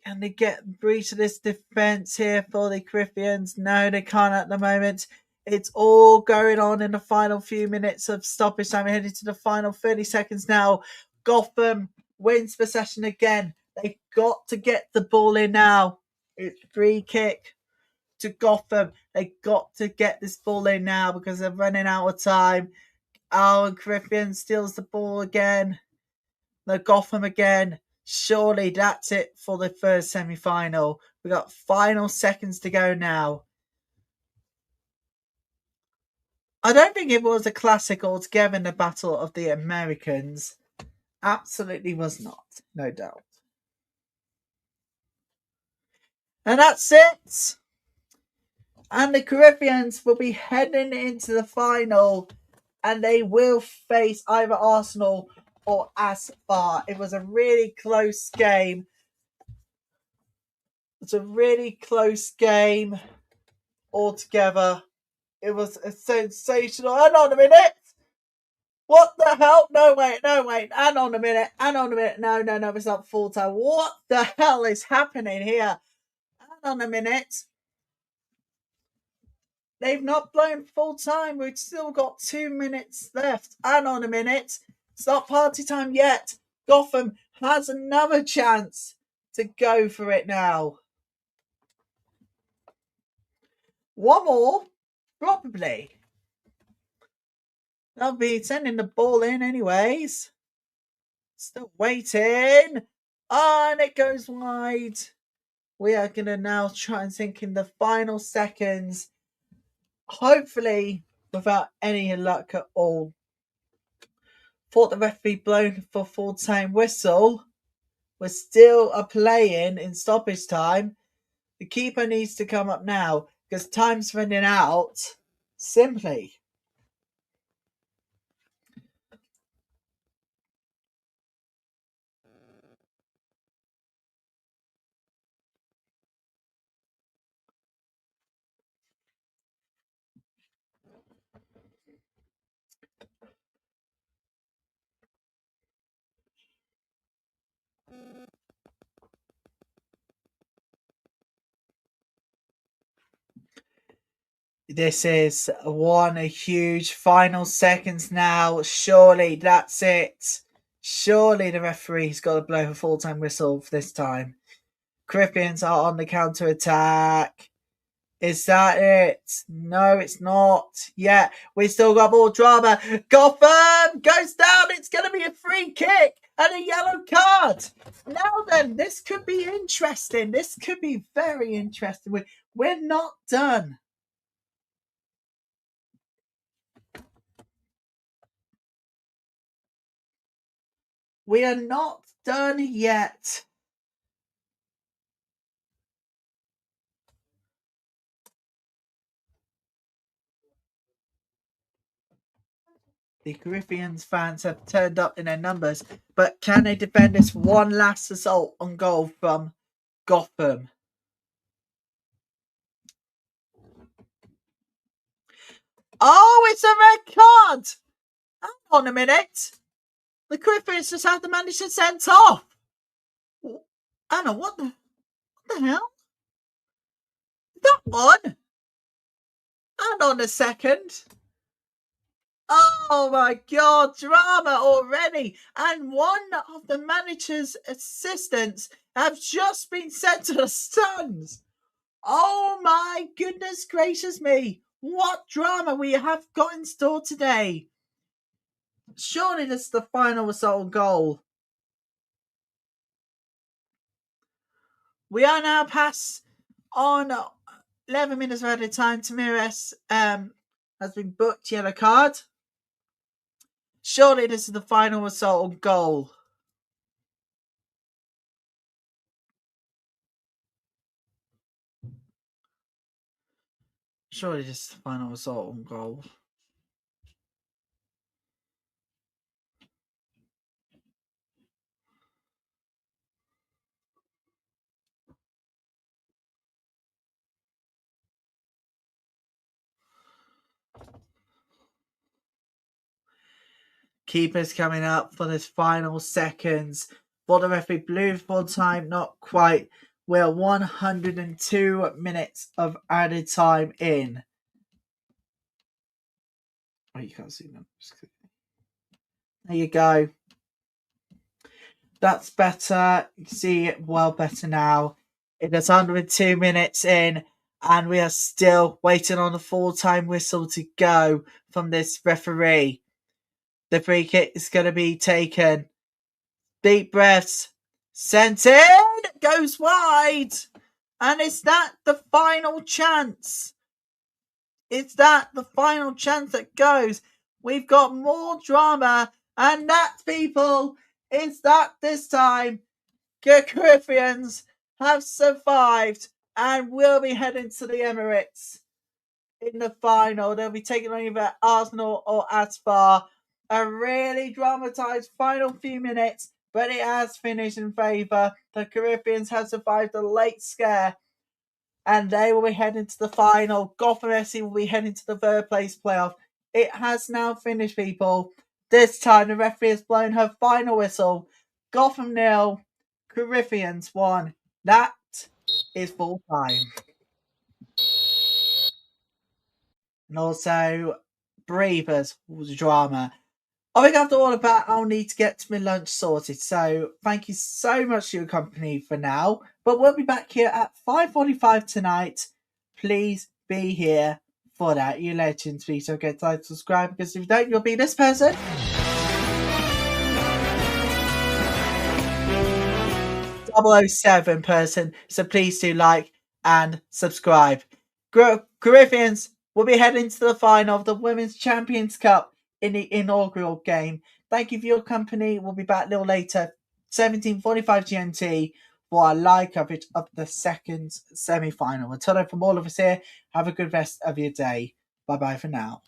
Can they get breach of this defense here for the Corinthians? No, they can't at the moment. It's all going on in the final few minutes of stoppage time. We're heading to the final 30 seconds now. Gotham wins possession again. They've got to get the ball in now. It's free kick to Gotham. They got to get this ball in now because they're running out of time. Oh, Griffin steals the ball again. The Gotham again. Surely that's it for the first semi-final. We got final seconds to go now. I don't think it was a classic altogether in the Battle of the Americans. Absolutely was not, no doubt. And that's it. And the Caribbeans will be heading into the final, and they will face either Arsenal or Asfar. It was a really close game. It's a really close game altogether. It was a sensational. Hang on a minute. What the hell? No, wait. Hang on a minute. No, it's not full time. What the hell is happening here? Hang on a minute. They've not blown full time. We've still got 2 minutes left. Hang on a minute. It's not party time yet. Gotham has another chance to go for it now. One more, probably. They'll be sending the ball in anyways. Still waiting. And it goes wide. We are going to now try and think in the final seconds. Hopefully, without any luck at all. Thought the referee blown for full-time whistle. We're still playing in stoppage time. The keeper needs to come up now because time's running out. Simply. This is a huge final seconds now. Surely that's it. Surely the referee's got to blow a full-time whistle for this time. Caribbeans are on the counter-attack. Is that it? No, it's not. Yeah, we still got more drama. Gotham goes down. It's going to be a free kick and a yellow card. Now then, this could be interesting. This could be very interesting. We're not done. We are not done yet. The Caribbeans fans have turned up in their numbers, but can they defend this one last assault on goal from Gotham? Oh, it's a red card! Hang on a minute. The Caribbeans just had the manager sent off. Anna, what the hell? That one? Hang on a second. Oh my God, drama already. And one of the manager's assistants have just been sent to the Suns. Oh my goodness gracious me. What drama we have got in store today. Surely this is the final result goal. We are now past on 11 minutes of added time. Tamiris has been booked yellow card. Surely this is the final result goal. Surely this is the final result goal. Keepers coming up for this final seconds. For the referee, blew full time, not quite. We're 102 minutes of added time in. Oh, you can't see them. There you go. That's better. You can see it well better now. It is 102 minutes in. And we are still waiting on the full-time whistle to go from this referee. The free kick is going to be taken. Deep breaths. Sent in. Goes wide. And is that the final chance? Is that the final chance that goes? We've got more drama. And that, people, is that this time the Corinthians have survived and will be heading to the Emirates in the final. They'll be taking on either Arsenal or Asfar. A really dramatised final few minutes, but it has finished in favour. The Corinthians have survived a late scare, and they will be heading to the final. Gotham FC will be heading to the third place playoff. It has now finished, people. This time, the referee has blown her final whistle. Gotham 0, Corinthians 1. That is full time. And also, Bravers was a drama. I think after all of that, I'll need to get my lunch sorted. So thank you so much for your company for now. But we'll be back here at 5:45 tonight. Please be here for that. You legends, please don't forget to like, subscribe, because if you don't, you'll be this person. 007 person. So please do like and subscribe. Corinthians will be heading to the final of the Women's Champions Cup in the inaugural game. Thank you for your company. We'll be back a little later, 17:45 GMT, for a live coverage of the second semi-final. Until then, from all of us here, have a good rest of your day. Bye-bye for now.